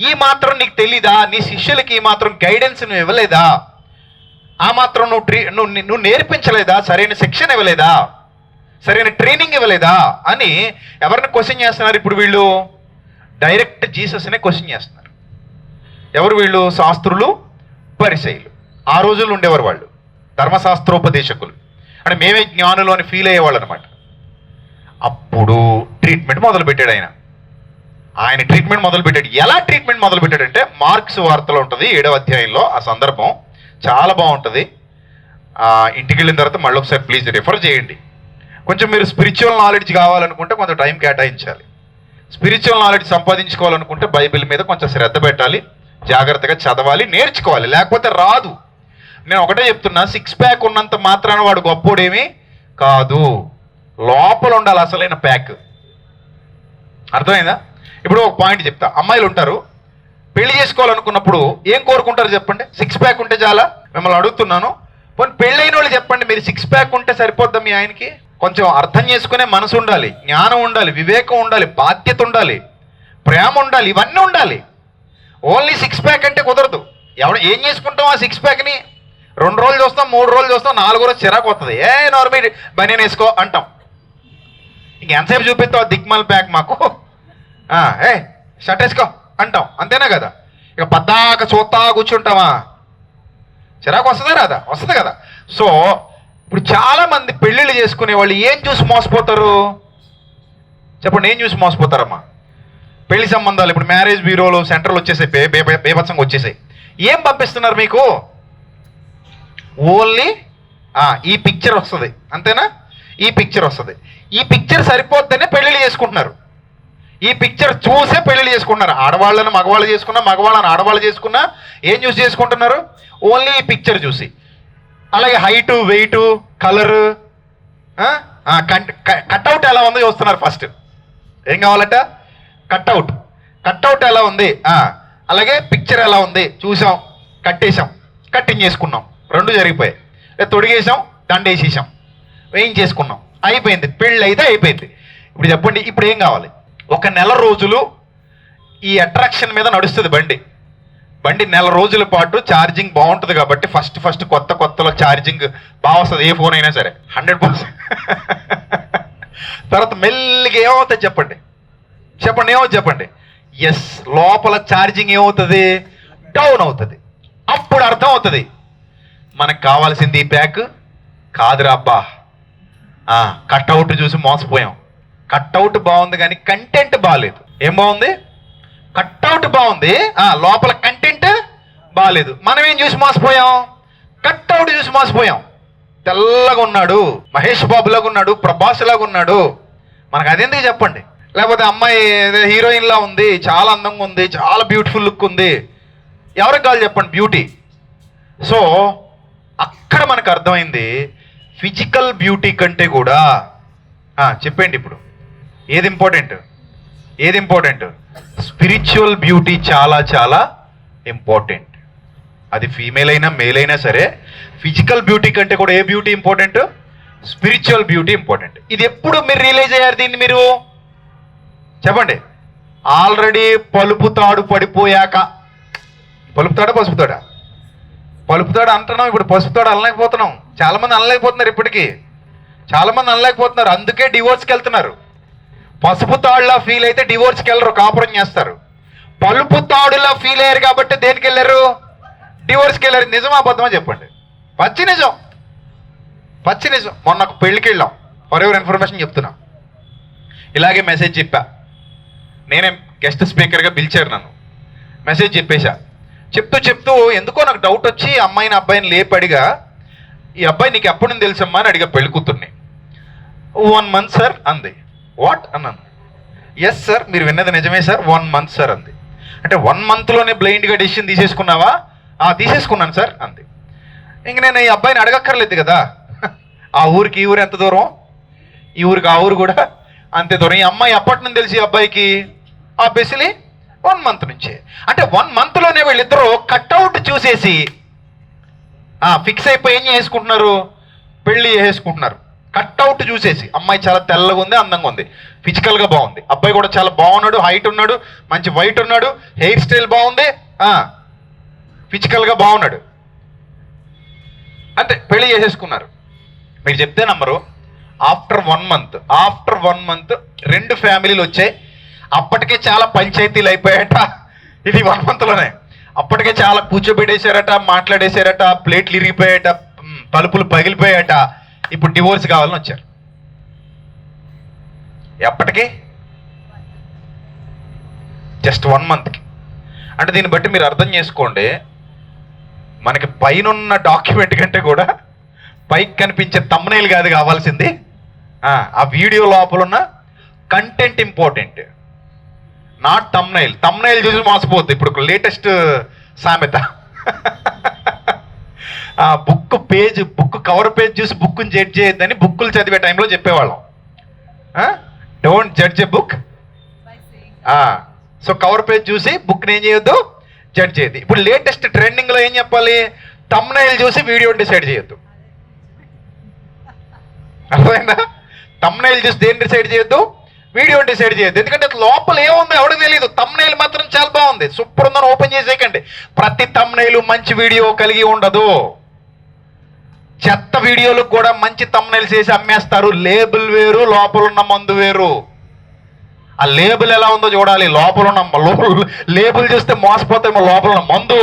ఈ మాత్రం నీకు తెలీదా? నీ శిష్యులకి ఈ మాత్రం గైడెన్స్ నువ్వు ఇవ్వలేదా? ఆ మాత్రం నువ్వు నేర్పించలేదా? సరైన శిక్షణ ఇవ్వలేదా? సరైన ట్రైనింగ్ ఇవ్వలేదా అని ఎవరిని క్వశ్చన్ చేస్తున్నారు ఇప్పుడు వీళ్ళు? డైరెక్ట్ జీసస్నే క్వశ్చన్ చేస్తున్నారు. ఎవరు వీళ్ళు? శాస్త్రులు, పరిసయ్యులు. ఆ రోజుల్లో ఉండేవారు వాళ్ళు, ధర్మశాస్త్రోపదేశకులు. అంటే మేమే జ్ఞానులు అని ఫీల్ అయ్యేవాళ్ళు అనమాట. అప్పుడు ట్రీట్మెంట్ మొదలుపెట్టాడు ఆయన ట్రీట్మెంట్ మొదలుపెట్టాడు. ఎలా ట్రీట్మెంట్ మొదలుపెట్టాడంటే, మార్క్స్ వార్తలో ఉంటుంది 7వ అధ్యాయంలో ఆ సందర్భం. చాలా బాగుంటుంది. ఇంటికి వెళ్ళిన తర్వాత మళ్ళీ ఒకసారి ప్లీజ్ రిఫర్ చేయండి. కొంచెం మీరు స్పిరిచువల్ నాలెడ్జ్ కావాలనుకుంటే కొంచెం టైం కేటాయించాలి. స్పిరిచువల్ నాలెడ్జ్ సంపాదించుకోవాలనుకుంటే బైబిల్ మీద కొంచెం శ్రద్ధ పెట్టాలి, జాగ్రత్తగా చదవాలి, నేర్చుకోవాలి. లేకపోతే రాదు. నేను ఒకటే చెప్తున్నా, 6 ప్యాక్ ఉన్నంత మాత్రాన వాడు గొప్పోడేమీ కాదు. లోపల ఉండాలి అసలైన ప్యాక్. అర్థమైందా? ఇప్పుడు ఒక పాయింట్ చెప్తా. అమ్మాయిలు ఉంటారు, పెళ్లి చేసుకోవాలనుకున్నప్పుడు ఏం కోరుకుంటారు చెప్పండి? 6 ప్యాక్ ఉంటే చాలా. మిమ్మల్ని అడుగుతున్నాను, పోనీ పెళ్ళైన వాళ్ళు చెప్పండి, మీరు 6 ప్యాక్ ఉంటే సరిపోద్దా మీ ఆయనకి? కొంచెం అర్థం చేసుకునే మనసు ఉండాలి, జ్ఞానం ఉండాలి, వివేకం ఉండాలి, బాధ్యత ఉండాలి, ప్రేమ ఉండాలి, ఇవన్నీ ఉండాలి. ఓన్లీ 6 ప్యాక్ అంటే కుదరదు. ఏం చేసుకుంటాం ఆ 6 ప్యాక్ని? 2 రోజులు చూస్తాం, 3 రోజులు చూస్తాం, 4 రోజు చిరాకు వస్తుంది. నార్మల్ బనియన్ వేసుకో అంటాం. ఇంకెంతసేపు చూపిస్తావు దిగ్మల్ ప్యాక్ మాకు? షర్ట్ వేసుకో అంటాం. అంతేనా కదా? ఇక పద్దాక చూస్తా కూర్చుంటామా? చిరాకు వస్తుందా రాదా? వస్తుంది కదా. సో ఇప్పుడు చాలా మంది పెళ్ళిళ్ళు చేసుకునే వాళ్ళు ఏం చూసి మోసపోతారు చెప్పండి? ఏం చూసి మోసపోతారమ్మా? పెళ్లి సంబంధాలు ఇప్పుడు మ్యారేజ్ బ్యూరోలు సెంటర్లు వచ్చేసాయి, బేభత్సంగా వచ్చేసాయి. ఏం పంపిస్తున్నారు మీకు? ఓన్లీ ఈ పిక్చర్ వస్తుంది, అంతేనా? ఈ పిక్చర్ వస్తుంది. ఈ పిక్చర్ సరిపోద్దనే పెళ్ళిళ్ళు చేసుకుంటున్నారు. ఈ పిక్చర్ చూసే పెళ్ళిళ్ళు చేసుకుంటున్నారు. ఆడవాళ్ళని మగవాళ్ళు చేసుకున్నా, మగవాళ్ళని ఆడవాళ్ళు చేసుకున్నా ఏం చూసి చేసుకుంటున్నారు? ఓన్లీ ఈ పిక్చర్ చూసి. అలాగే హైటు, వెయిటు, కలరు, కట్అవుట్ ఎలా ఉందో చూస్తున్నారు ఫస్ట్. ఏం కావాలట? కట్అవుట్ ఎలా ఉంది, అలాగే పిక్చర్ ఎలా ఉంది చూసాం, కట్టేసాం, కట్టింగ్ చేసుకున్నాం, 2 జరిగిపోయాయి. తొడిగేసాం, దండేసేసాం. వేయించేసుకున్నాం, అయిపోయింది, పెళ్ళి అయితే అయిపోయింది. ఇప్పుడు చెప్పండి, ఇప్పుడు ఏం కావాలి? ఒక నెల రోజులు ఈ అట్రాక్షన్ మీద నడుస్తుంది బండి నెల రోజుల పాటు ఛార్జింగ్ బాగుంటుంది కాబట్టి ఫస్ట్ కొత్తలో ఛార్జింగ్ బాగా వస్తుంది, ఏ ఫోన్ అయినా సరే 100%. తర్వాత మెల్లిగా ఏమవుతుంది చెప్పండి ఏమవుతుంది చెప్పండి? ఎస్, లోపల ఛార్జింగ్ ఏమవుతుంది? డౌన్ అవుతుంది. అప్పుడు అర్థం అవుతుంది మనకు కావాల్సింది ఈ ప్యాక్ కాదురా అబ్బా, కట్అవుట్ చూసి మోసపోయాం. కట్అవుట్ బాగుంది కానీ కంటెంట్ బాగాలేదు. ఏం బాగుంది? కట్అవుట్ బాగుంది, లోపల కంటెంట్ బాగాలేదు. మనం ఏం చూసి మోసపోయాం? కట్అవుట్ చూసి మోసపోయాం. తెల్లగా ఉన్నాడు, మహేష్ బాబు లాగా ఉన్నాడు, ప్రభాస్ లాగా ఉన్నాడు, మనకు అదెందుకు చెప్పండి? లేకపోతే అమ్మాయి హీరోయిన్ లా ఉంది, చాలా అందంగా ఉంది, చాలా బ్యూటిఫుల్ లుక్ ఉంది, ఎవరికి కావాలి చెప్పండి బ్యూటీ? సో అక్కడ మనకు అర్థమైంది ఫిజికల్ బ్యూటీ కంటే కూడా చెప్పండి ఇప్పుడు ఏది ఇంపార్టెంట్? స్పిరిచువల్ బ్యూటీ చాలా చాలా ఇంపార్టెంట్. అది ఫీమేల్ అయినా మేల్ అయినా సరే ఫిజికల్ బ్యూటీ కంటే కూడా ఏ beauty important? Spiritual beauty important. ఇది ఎప్పుడు మీరు రియలైజ్ అయ్యారు దీన్ని? మీరు చెప్పండి. ఆల్రెడీ పలుపు తాడు పడిపోయాక, పలుపుతాడా పసుపుతాడా? పలుపుతాడు అంటున్నాం, ఇప్పుడు పసుపుతాడు అనలేకపోతున్నాం. చాలామంది అనలేకపోతున్నారు, ఇప్పటికీ చాలామంది అనలేకపోతున్నారు, అందుకే డివోర్స్కి వెళ్తున్నారు. పసుపు తాడులా ఫీల్ అయితే డివోర్స్కి వెళ్ళరు, కాపురం చేస్తారు. పలుపు తాడులా ఫీల్ అయ్యారు కాబట్టి దేనికి వెళ్ళారు? డివోర్స్కి వెళ్ళారు. నిజమా అబద్ధమా చెప్పండి? పచ్చి నిజం. మొన్న ఒక పెళ్ళికి వెళ్ళాం, ఫర్ ఎవర్ ఇన్ఫర్మేషన్ చెప్తున్నా. ఇలాగే మెసేజ్ చెప్పా, నేనే గెస్ట్ స్పీకర్గా పిలిచారు నన్ను. మెసేజ్ చెప్తూ ఎందుకో నాకు డౌట్ వచ్చి అబ్బాయిని లేపి అడిగా, ఈ అబ్బాయి నీకు ఎప్పటి నుంచి తెలుసమ్మా అని అడిగా పెళ్లి కూతుర్ని. 1 month సార్ అంది. వాట్ అన్నాను. ఎస్ సార్, మీరు విన్నది నిజమే సార్, 1 month సార్ అంది. అంటే 1 monthలోనే బ్లైండ్గా డెసిషన్ తీసేసుకున్నావా? తీసేసుకున్నాను సార్ అంది. ఇంక నేను ఈ అబ్బాయిని అడగక్కర్లేదు కదా, ఆ ఊరికి ఈ ఊరు ఎంత దూరం, ఈ ఊరికి ఆ ఊరు కూడా అంతే దూరం. ఈ అమ్మాయి ఎప్పటి నుంచి తెలిసి అబ్బాయికి? ఆబ్వియస్లీ 1 month నుంచే. అంటే 1 monthలోనే వీళ్ళిద్దరూ కట్అవుట్ చూసేసి ఫిక్స్ అయిపోయి ఏం చేసుకుంటున్నారు? పెళ్లి చేసుకుంటున్నారు. కట్అవుట్ చూసేసి. అమ్మాయి చాలా తెల్లగా ఉంది, అందంగా ఉంది, ఫిజికల్గా బాగుంది. అబ్బాయి కూడా చాలా బాగున్నాడు, హైట్ ఉన్నాడు, మంచి వైట్ ఉన్నాడు, హెయిర్ స్టైల్ బాగుంది, ఫిజికల్గా బాగున్నాడు. అంటే పెళ్లి చేసేసుకున్నారు. మీరు చెప్తే నమ్మరు, ఆఫ్టర్ 1 month 2 ఫ్యామిలీలు వచ్చాయి. అప్పటికే చాలా పంచాయతీలు అయిపోయాట. ఇది 1 monthలోనే అప్పటికే చాలా కూర్చోబెట్టేశారట, మాట్లాడేశారట, ప్లేట్లు ఇరిగిపోయాట, తలుపులు పగిలిపోయాట. ఇప్పుడు డివోర్స్ కావాలని వచ్చారు. ఎప్పటికీ? జస్ట్ 1 monthకి. అంటే దీన్ని బట్టి మీరు అర్థం చేసుకోండి, మనకి పైన డాక్యుమెంట్ కంటే కూడా పైకి కనిపించే థంబ్నెయిల్ కాదు కావాల్సింది, ఆ వీడియో లోపల ఉన్న కంటెంట్ ఇంపార్టెంట్, నాట్ థంబ్నెయిల్ చూసి మోసపోద్ది. ఇప్పుడు లేటెస్ట్ సామెత, బుక్ కవర్ పేజ్ చూసి బుక్ని జడ్జ్ చేయొద్దని బుక్కులు చదివే టైంలో చెప్పేవాళ్ళం. Don't judge a book. So cover page చూసి బుక్ని ఏం చేయొద్దు, జడ్జ్ చేయొద్దు. ఇప్పుడు లేటెస్ట్ ట్రెండింగ్లో ఏం చెప్పాలి? థంబ్నెయిల్ చూసి వీడియోని డిసైడ్ చేయొద్దు. అర్థమైందా? థంబ్నెయిల్ చూసి దేన్ని డిసైడ్ చేయొద్దు, వీడియోని డిసైడ్ చేయొద్దు. ఎందుకంటే లోపల ఏముందో ఎవరికి తెలియదు. థంబ్నెయిల్ మాత్రం చాలా బాగుంది, సూపర్ ఉందని ఓపెన్ చేసేయకండి. ప్రతి థంబ్నెయిల్ మంచి వీడియో కలిగి ఉండదు. చెత్త వీడియోలకు కూడా మంచి థంబ్నెయిల్స్ వేసి అమ్మేస్తారు. లేబుల్ వేరు, లోపల ఉన్న మందు వేరు. ఆ లేబుల్ ఎలా ఉందో చూడాలి. లోపల ఉన్న లేబుల్ చూస్తే మోసపోతామో, లోపల ఉన్న మందు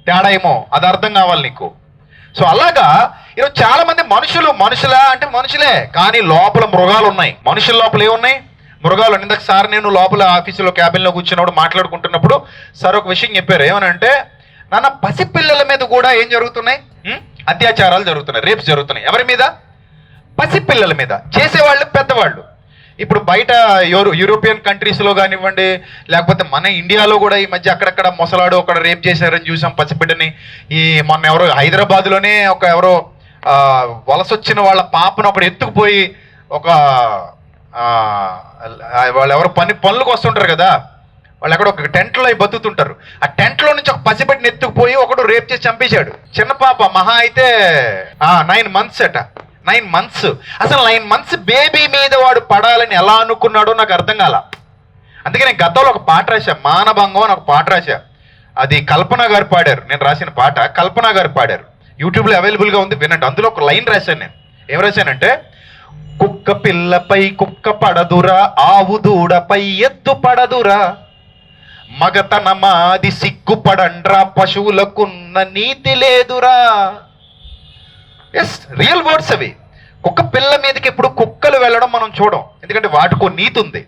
తేడా ఏమో అది అర్థం కావాలి నీకు. సో అలాగా ఈరోజు చాలా మంది మనుషులా అంటే మనుషులే, కానీ లోపల మృగాలు ఉన్నాయి. మనుషుల లోపల ఏమున్నాయి? మృగాలు. ఇందాక సార్ నేను లోపల ఆఫీసులో క్యాబిన్లో కూర్చున్నప్పుడు మాట్లాడుకుంటున్నప్పుడు సార్ ఒక విషయం చెప్పారు. ఏమనంటే, నాన్న పసిపిల్లల మీద కూడా ఏం జరుగుతున్నాయి? అత్యాచారాలు జరుగుతున్నాయి, రేప్స్ జరుగుతున్నాయి. ఎవరి మీద? పసిపిల్లల మీద. చేసేవాళ్ళు పెద్దవాళ్ళు. ఇప్పుడు బయట యూరోపియన్ కంట్రీస్లో కానివ్వండి, లేకపోతే మన ఇండియాలో కూడా ఈ మధ్య అక్కడక్కడ మొసలాడు ఒకడు రేప్ చేశారని చూసాం పసిబిడ్డని. మొన్న ఎవరో హైదరాబాద్లోనే ఎవరో వలసొచ్చిన వాళ్ళ పాపను ఒకడు ఎత్తుకుపోయి వాళ్ళు ఎవరో పనులకు వస్తుంటారు కదా, వాళ్ళు ఎక్కడ ఒక టెంట్లో బతుకుతుంటారు. ఆ టెంట్లో నుంచి ఒక పసిబిడ్డని ఎత్తుకుపోయి ఒకడు రేప్ చేసి చంపేశాడు. చిన్న పాప, మహా అయితే 9 months అట. 9 months. అసలు 9 months బేబీ మీద వాడు పడాలని ఎలా అనుకున్నాడో నాకు అర్థం కాల. అందుకే నేను గతంలో ఒక పాట రాశా, మానభంగం అని ఒక పాట రాశా. అది కల్పన గారు పాడారు. నేను రాసిన పాట కల్పన గారు పాడారు. యూట్యూబ్లో అవైలబుల్గా ఉంది, వినండి. అందులో ఒక లైన్ రాశాను నేను. ఏం రాశానంటే, కుక్క పిల్లపై కుక్క పడదురా, ఆవు దూడపై ఎద్దు పడదురా, మగతనమాది సిగ్గుపడండ్రా, పశువులకున్న నీతి లేదురా. ఎస్, రియల్ వర్డ్స్ అవి. కుక్క పిల్ల మీదకి ఎప్పుడు కుక్కలు వెళ్ళడం మనం చూడం, ఎందుకంటే వాటికో నీతి ఉంది.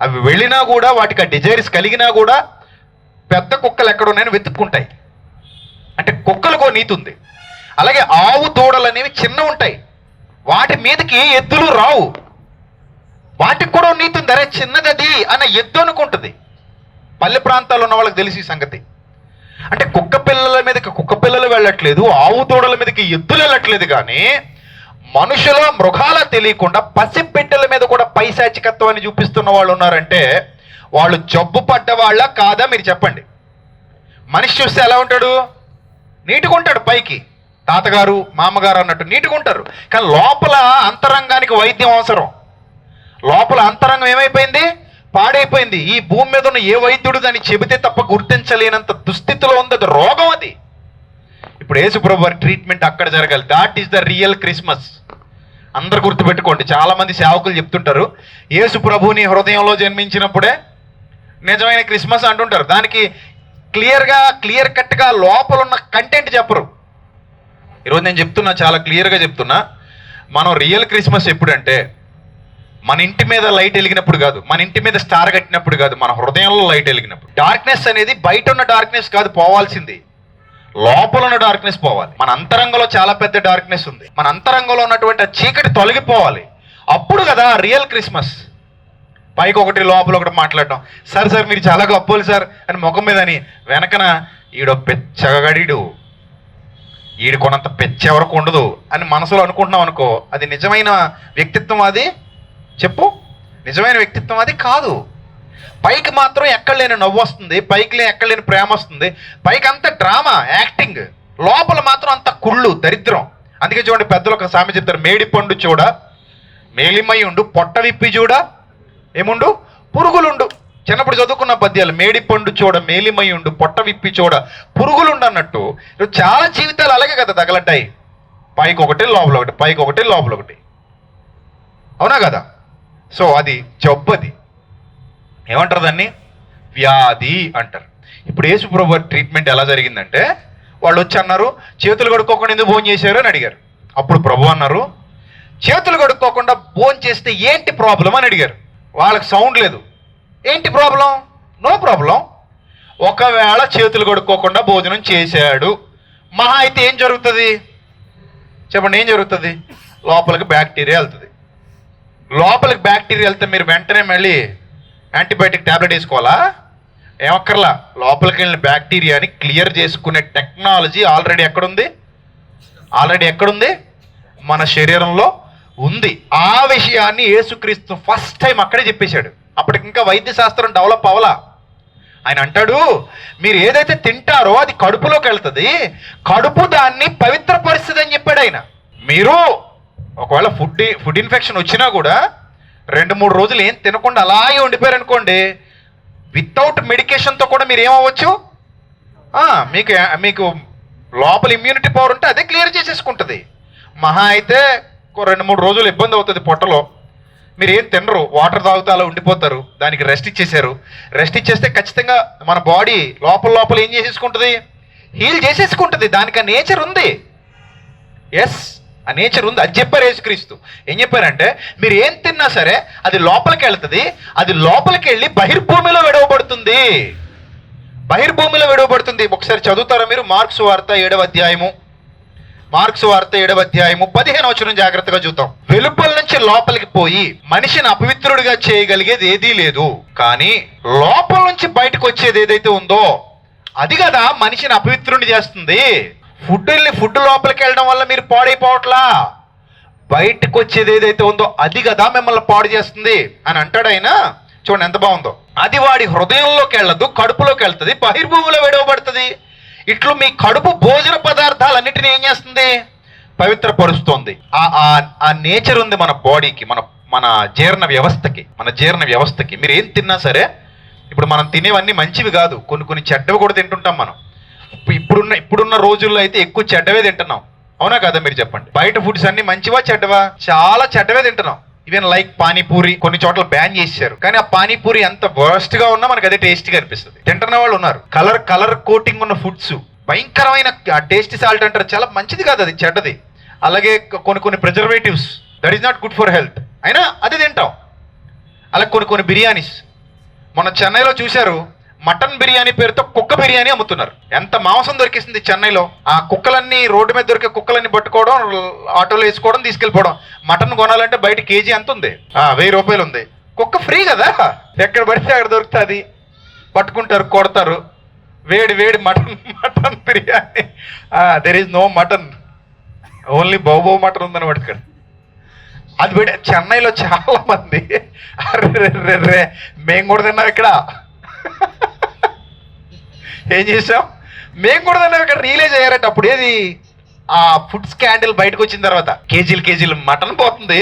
అవి వెళ్ళినా కూడా, వాటికి ఆ డిజైర్స్ కలిగినా కూడా పెద్ద కుక్కలు ఎక్కడున్నాయని వెతుక్కుంటాయి. అంటే కుక్కలకో నీతి ఉంది. అలాగే ఆవు దూడలు అనేవి చిన్న ఉంటాయి, వాటి మీదకి ఎద్దులు రావు. వాటికి కూడా నీతి ఉంది. అరే చిన్నది అది అన్న ఎద్దు అనుకుంటుంది. పల్లె ప్రాంతాల్లో ఉన్న వాళ్ళకి తెలిసి సంగతి. అంటే కుక్క పిల్లల మీదకి కుక్క పిల్లలు వెళ్ళట్లేదు, ఆవు దూడల మీదకి ఎద్దులు వెళ్ళట్లేదు. కానీ మనుషుల మృగాల తెలియకుండా పసిబిడ్డల మీద కూడా పైశాచికత్వాన్ని చూపిస్తున్న వాళ్ళు ఉన్నారంటే వాళ్ళు జబ్బు పడ్డ వాళ్ళ కాదా మీరు చెప్పండి. మనిషి చూస్తే ఎలా ఉంటాడు? నీటుగా ఉంటాడు, పైకి తాతగారు మామగారు అన్నట్టు నీటుగా ఉంటారు. కానీ లోపల అంతరంగానికి వైద్యం అవసరం. లోపల అంతరంగం ఏమైపోయింది? పాడైపోయింది. ఈ భూమి మీద ఉన్న ఏ వైద్యుడు దాన్ని చెబితే తప్ప గుర్తించలేనంత దుస్థితిలో ఉంది. అది రోగం. అది ఇప్పుడు యేసుప్రభు వారి ట్రీట్మెంట్ అక్కడ జరగాలి. That is the real Christmas. అందరు గుర్తుపెట్టుకోండి. చాలా మంది సేవకులు చెప్తుంటారు, యేసుప్రభుని హృదయంలో జన్మించినప్పుడే నిజమైన క్రిస్మస్ అంటుంటారు. దానికి క్లియర్ కట్గా లోపల ఉన్న కంటెంట్ చెప్పరు. ఈరోజు నేను చెప్తున్నా, చాలా క్లియర్గా చెప్తున్నా, మనం రియల్ క్రిస్మస్ ఎప్పుడంటే మన ఇంటి మీద లైట్ వెలిగినప్పుడు కాదు, మన ఇంటి మీద స్టార్ కట్టినప్పుడు కాదు, మన హృదయంలో లైట్ వెలిగినప్పుడు. డార్క్నెస్ అనేది బయట ఉన్న డార్క్నెస్ కాదు పోవాల్సింది, లోపల ఉన్న డార్క్నెస్ పోవాలి. మన అంతరంగంలో చాలా పెద్ద డార్క్నెస్ ఉంది. మన అంతరంగంలో ఉన్నటువంటి చీకటి తొలగిపోవాలి. అప్పుడు కదా రియల్ క్రిస్మస్. పైకి ఒకటి లోపల ఒకటి మాట్లాడటం, సార్ మీరు చాలా గొప్పలు సార్ అని ముఖం మీద అని, వెనకన ఈడో పెచ్చగడీడు, ఈడు కొనంత పెచ్చ ఎవరికి ఉండదు అని మనసులో అనుకుంటున్నాం అనుకో, అది నిజమైన వ్యక్తిత్వం? అది చెప్పు, నిజమైన వ్యక్తిత్వం అది కాదు. పైకి మాత్రం ఎక్కడ లేని నవ్వు వస్తుంది, పైకి ఎక్కడ లేని ప్రేమ వస్తుంది, పైకి అంత డ్రామా యాక్టింగ్, లోపల మాత్రం అంత కుళ్ళు దరిద్రం. అందుకే చూడండి, పెద్దలు ఒక సామెత చెప్తారు, మేడి పండు చూడ మేలిమై ఉండు, పొట్ట విప్పి చూడ ఏముండు పురుగులుండు. చిన్నప్పుడు చదువుకున్న పద్యాలు, మేడి పండు చూడ మేలిమై ఉండు, పొట్ట విప్పి చూడ పురుగులుండు అన్నట్టు. చాలా జీవితాలు అలాగే కదా తగలడ్డాయి. పైకి ఒకటి లోపల ఒకటి, పైకి ఒకటి లోపల ఒకటి, అవునా కదా? సో అది జబ్బు. అది ఏమంటారు? దాన్ని వ్యాధి అంటారు. ఇప్పుడు యేసుప్రభు ట్రీట్మెంట్ ఎలా జరిగిందంటే, వాళ్ళు వచ్చి అన్నారు, చేతులు కడుక్కోకుండా ఎందుకు భోజనం చేశారు అని అడిగారు. అప్పుడు ప్రభు అన్నారు, చేతులు కడుక్కోకుండా భోజనం చేస్తే ఏంటి ప్రాబ్లం అని అడిగారు. వాళ్ళకి సౌండ్ లేదు. ఏంటి ప్రాబ్లం? No problem. ఒకవేళ చేతులు కడుక్కోకుండా భోజనం చేశాడు, మహా అయితే ఏం జరుగుతుంది చెప్పండి? ఏం జరుగుతుంది? లోపలికి బ్యాక్టీరియా వెళ్తుంది. లోపలికి బ్యాక్టీరియా వెళ్తే మీరు వెంటనే మళ్ళీ యాంటీబయాటిక్ ట్యాబ్లెట్ వేసుకోవాలా? ఏమక్కర్లా. లోపలికి వెళ్ళిన బ్యాక్టీరియాని క్లియర్ చేసుకునే టెక్నాలజీ ఆల్రెడీ ఎక్కడుంది? మన శరీరంలో ఉంది. ఆ విషయాన్ని యేసుక్రీస్తు ఫస్ట్ టైం అక్కడే చెప్పేశాడు. అప్పటికి ఇంకా వైద్య శాస్త్రం డెవలప్ అవ్వలా. ఆయన అంటాడు, మీరు ఏదైతే తింటారో అది కడుపులోకి వెళ్తుంది, కడుపు దాన్ని పవిత్రపరుస్తుంది అని చెప్పాడు ఆయన. మీరు ఒకవేళ ఫుడ్ ఇన్ఫెక్షన్ వచ్చినా కూడా 2-3 రోజులు ఏం తినకుండా అలాగే ఉండిపోయారు అనుకోండి, వితౌట్ మెడికేషన్తో కూడా మీరు ఏమవ్వచ్చు, మీకు లోపల ఇమ్యూనిటీ పవర్ ఉంటే అదే క్లియర్ చేసేసుకుంటుంది. మహా అయితే 2-3 రోజులు ఇబ్బంది అవుతుంది పొట్టలో. మీరు ఏం తినరు, వాటర్ తాగుతూ అలా ఉండిపోతారు. దానికి రెస్ట్ ఇచ్చేసారు. రెస్ట్ ఇచ్చేస్తే ఖచ్చితంగా మన బాడీ లోపల ఏం చేసేసుకుంటుంది? హీల్ చేసేసుకుంటుంది. దానికి ఆ నేచర్ ఉంది. ఎస్, ఆ నేచర్ ఉంది. అది చెప్పారు యేసుక్రీస్తు. ఏం చెప్పారంటే, మీరు ఏం తిన్నా సరే అది లోపలికి వెళ్తుంది, అది లోపలికి వెళ్ళి బహిర్భూమిలో విడవబడుతుంది. ఒకసారి చదువుతారా మీరు? మార్క్స్ వార్త 7వ అధ్యాయము 15వ వచనం జాగ్రత్తగా చూద్దాం. వెలుపల నుంచి లోపలికి పోయి మనిషిని అపవిత్రుడిగా చేయగలిగేది ఏదీ లేదు, కానీ లోపల నుంచి బయటకు వచ్చేది ఏదైతే ఉందో అది కదా మనిషిని అపవిత్రుడిని చేస్తుంది. ఫుడ్ లోపలికి వెళ్ళడం వల్ల మీరు పాడైపోవట్లా, బయటకు వచ్చేది ఏదైతే ఉందో అది కదా మిమ్మల్ని పాడు చేస్తుంది అని అంటాడు ఆయన. చూడండి ఎంత బాగుందో. అది వాడి హృదయంలోకి వెళ్ళదు, కడుపులోకి వెళ్తుంది, బహిర్భూమిలో విడవబడుతుంది. ఇట్లు మీ కడుపు భోజన పదార్థాలన్నిటిని ఏం చేస్తుంది? పవిత్రపరుస్తోంది. ఆ నేచర్ ఉంది మన బాడీకి, మన జీర్ణ వ్యవస్థకి. మీరు ఏం తిన్నా సరే, ఇప్పుడు మనం తినేవన్నీ మంచివి కాదు, కొన్ని చెడ్డవి కూడా తింటుంటాం మనం. ఇప్పుడున్న రోజుల్లో అయితే ఎక్కువ చెడ్డవే తింటున్నాం, అవునా కదా? మీరు చెప్పండి. బయట ఫుడ్స్ అన్ని మంచివా చెడ్డవా? చాలా చెడ్డవే తింటున్నాం. ఈవెన్ లైక్ పానీపూరి కొన్ని చోట్ల బ్యాన్ చేశారు, కానీ ఆ పానీపూరి ఎంత వర్స్ట్ గా ఉన్నా మనకు అదే టేస్టీగా అనిపిస్తుంది. తింటున్న వాళ్ళు ఉన్నారు. కలర్ కోటింగ్ ఉన్న ఫుడ్స్, భయంకరమైన టేస్టీ సాల్ట్ అంటారు, చాలా మంచిది కాదు, అది చెడ్డది. అలాగే కొన్ని preservatives, that is not good for health, అయినా అది తింటాం. అలాగే కొన్ని బిర్యానీస్, మొన్న చెన్నైలో చూశారు, మటన్ బిర్యానీ పేరుతో కుక్క బిర్యానీ అమ్ముతున్నారు. ఎంత మాంసం దొరికిస్తుంది చెన్నైలో. ఆ కుక్కలన్నీ, రోడ్డు మీద దొరికే కుక్కలన్నీ పట్టుకోవడం, ఆటోలో వేసుకోవడం, తీసుకెళ్ళిపోవడం. మటన్ కొనాలంటే బయట కేజీ ఎంత ఉంది? 1000 రూపాయలు ఉంది. కుక్క ఫ్రీ కదా, ఎక్కడ పడితే అక్కడ దొరుకుతుంది, పట్టుకుంటారు, కొడతారు. వేడి mutton biryani. There is no mutton, only బౌబో మటన్ ఉందన్నమాట ఇక్కడ. అది పెట్టి చెన్నైలో చాలా మంది మేము కూడా తిన్నాం ఇక్కడ. ఏం చేసాం? మేము కూడా తిన్నాం ఇక్కడ. రియలైజ్ అయ్యారట అప్పుడు. ఏది ఆ ఫుడ్ స్కాండల్ బయటకు వచ్చిన తర్వాత, కేజీలు మటన్ పోతుంది.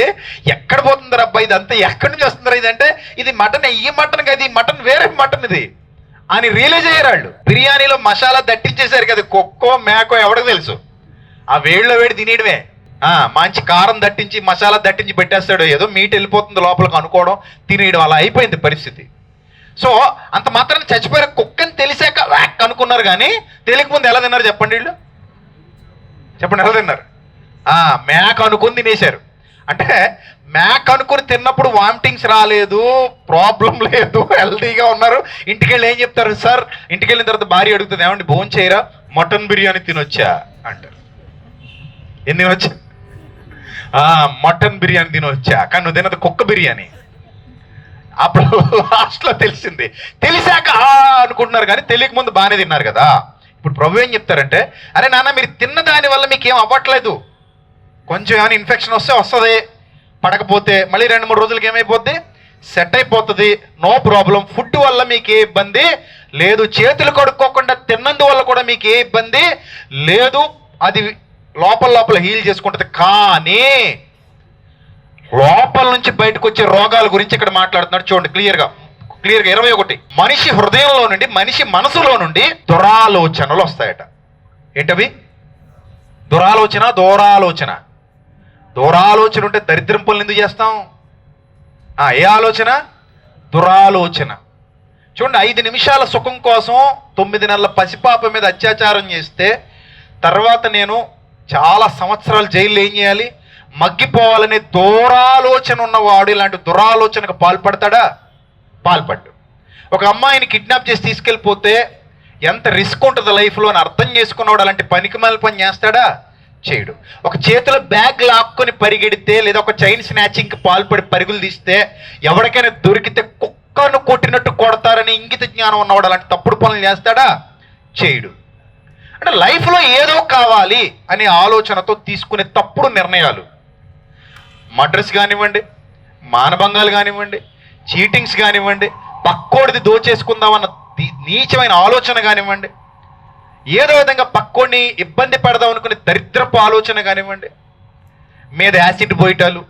ఎక్కడ పోతుందా అబ్బా ఇదంతా, ఎక్కడి నుంచి వస్తుందా ఇదంటే, ఇది మటన్, ఈ మటన్ కదా, ఈ మటన్ వేరే మటన్ ఇది అని రియలైజ్ అయ్యారు వాళ్ళు. బిర్యానీలో మసాలా దట్టించేశారు కదా, కుక్కో మేకో ఎవరికి తెలుసు. ఆ వేడిలో వేడి తినేయడమే. మంచి కారం దట్టించి, మసాలా దట్టించి పెట్టేస్తాడు, ఏదో మీట్ వెళ్ళిపోతుంది లోపలికి అనుకోవడం, తినేయడం, అలా అయిపోయింది పరిస్థితి. సో అంత మాత్రం చచ్చిపోయారు. కుక్కని తెలిసాక వ్యాక్ అనుకున్నారు, కానీ తెలియకముందు ఎలా తిన్నారు చెప్పండి వీళ్ళు? చెప్పండి, ఎలా తిన్నారు? మేక అనుకుని తినేశారు. అంటే మేక అనుకుని తిన్నప్పుడు వామిటింగ్స్ రాలేదు, ప్రాబ్లం లేదు, హెల్తీగా ఉన్నారు. ఇంటికి వెళ్ళి ఏం చెప్తారు? సార్, ఇంటికి వెళ్ళిన తర్వాత భార్య అడుగుతుంది, ఏమండి భోజనం చేయరా? మటన్ బిర్యానీ తినొచ్చా అంటారు. ఏం తినొచ్చా? మటన్ బిర్యానీ తినొచ్చా, కానీ నువ్వు తినది కుక్క బిర్యానీ. అప్పుడు లాస్ట్లో తెలిసింది. తెలిసాక అనుకుంటున్నారు, కానీ తెలియక ముందు బాగానే తిన్నారు కదా. ఇప్పుడు ప్రభు ఏం చెప్తారంటే, అరే నాన్న, మీరు తిన్న దాని వల్ల మీకు ఏం అవ్వట్లేదు. కొంచెం ఏమైనా ఇన్ఫెక్షన్ వస్తుంది, పడకపోతే మళ్ళీ 2-3 రోజులకి ఏమైపోద్ది? సెట్ అయిపోతుంది, నో ప్రాబ్లం. ఫుడ్ వల్ల మీకు ఏ ఇబ్బంది లేదు, చేతులు కడుక్కోకుండా తిన్నందువల్ల కూడా మీకు ఏ ఇబ్బంది లేదు. అది లోపల హీల్ చేసుకుంటుంది. కానీ లోపల నుంచి బయటకు వచ్చే రోగాల గురించి ఇక్కడ మాట్లాడుతున్నాడు. చూడండి క్లియర్గా 21. మనిషి హృదయంలో నుండి, మనిషి మనసులో నుండి దురాలోచనలు వస్తాయట. ఏంటవి? దూరాలోచన ఉంటే దరిద్రం పనులు ఎందుకు చేస్తాం? ఏ ఆలోచన? దురాలోచన. చూడండి, 5 నిమిషాల సుఖం కోసం 9 నెలల పసిపాప మీద అత్యాచారం చేస్తే తర్వాత నేను చాలా సంవత్సరాలు జైల్లో ఏం చేయాలి? మగ్గిపోవాలనే దూరాలోచన ఉన్నవాడు ఇలాంటి దురాలోచనకు పాల్పడతాడా? పాల్పడ్డు. ఒక అమ్మాయిని కిడ్నాప్ చేసి తీసుకెళ్ళిపోతే ఎంత రిస్క్ ఉంటుంది లైఫ్లో అని అర్థం చేసుకున్నవాడు అలాంటి పనికిమాల పని చేస్తాడా? చేయడు. ఒక చేతిలో బ్యాగ్ లాక్కొని పరిగెడితే, లేదా ఒక చైన్ స్నాచింగ్కి పాల్పడి పరుగులు తీస్తే, ఎవరికైనా దొరికితే కుక్కను కొట్టినట్టు కొడతారని ఇంగిత జ్ఞానం ఉన్నవాడు అలాంటి తప్పుడు పనులు చేస్తాడా? చేయడు. అంటే లైఫ్లో ఏదో కావాలి అనే ఆలోచనతో తీసుకునే తప్పుడు నిర్ణయాలు, మర్డర్స్ కానివ్వండి, మానభంగాలు కానివ్వండి, చీటింగ్స్ కానివ్వండి, పక్కోడిది దోచేసుకుందామన్న నీచమైన ఆలోచన కానివ్వండి, ఏదో విధంగా పక్కోడిని ఇబ్బంది పెడదాం అనుకునే దరిద్రపు ఆలోచన కానివ్వండి, మీద యాసిడ్ పోయటాలు,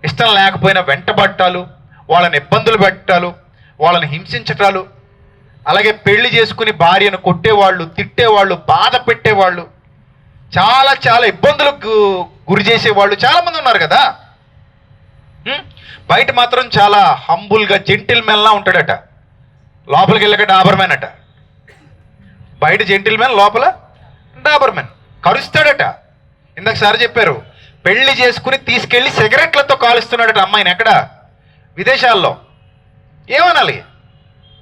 ఇష్టం లేకపోయినా వెంటబట్టాలు, వాళ్ళని ఇబ్బందులు పెట్టాలు, వాళ్ళని హింసించటాలు, అలాగే పెళ్లి చేసుకుని భార్యను కొట్టేవాళ్ళు, తిట్టేవాళ్ళు, బాధ పెట్టేవాళ్ళు, చాలా ఇబ్బందులకు గురి చేసేవాళ్ళు చాలామంది ఉన్నారు కదా. బయట మాత్రం చాలా హంబుల్గా జెంటిల్మెన్లా ఉంటాడట, లోపలికి వెళ్ళక డాబర్మెన్ అట. బయట జెంటిల్మెన్, లోపల డాబర్మెన్. కరుస్తాడట. ఇందాక సార్ చెప్పారు, పెళ్లి చేసుకుని తీసుకెళ్లి సిగరెట్లతో కాలుస్తున్నాడట అమ్మాయిని. ఎక్కడ? విదేశాల్లో. ఏమనాలి?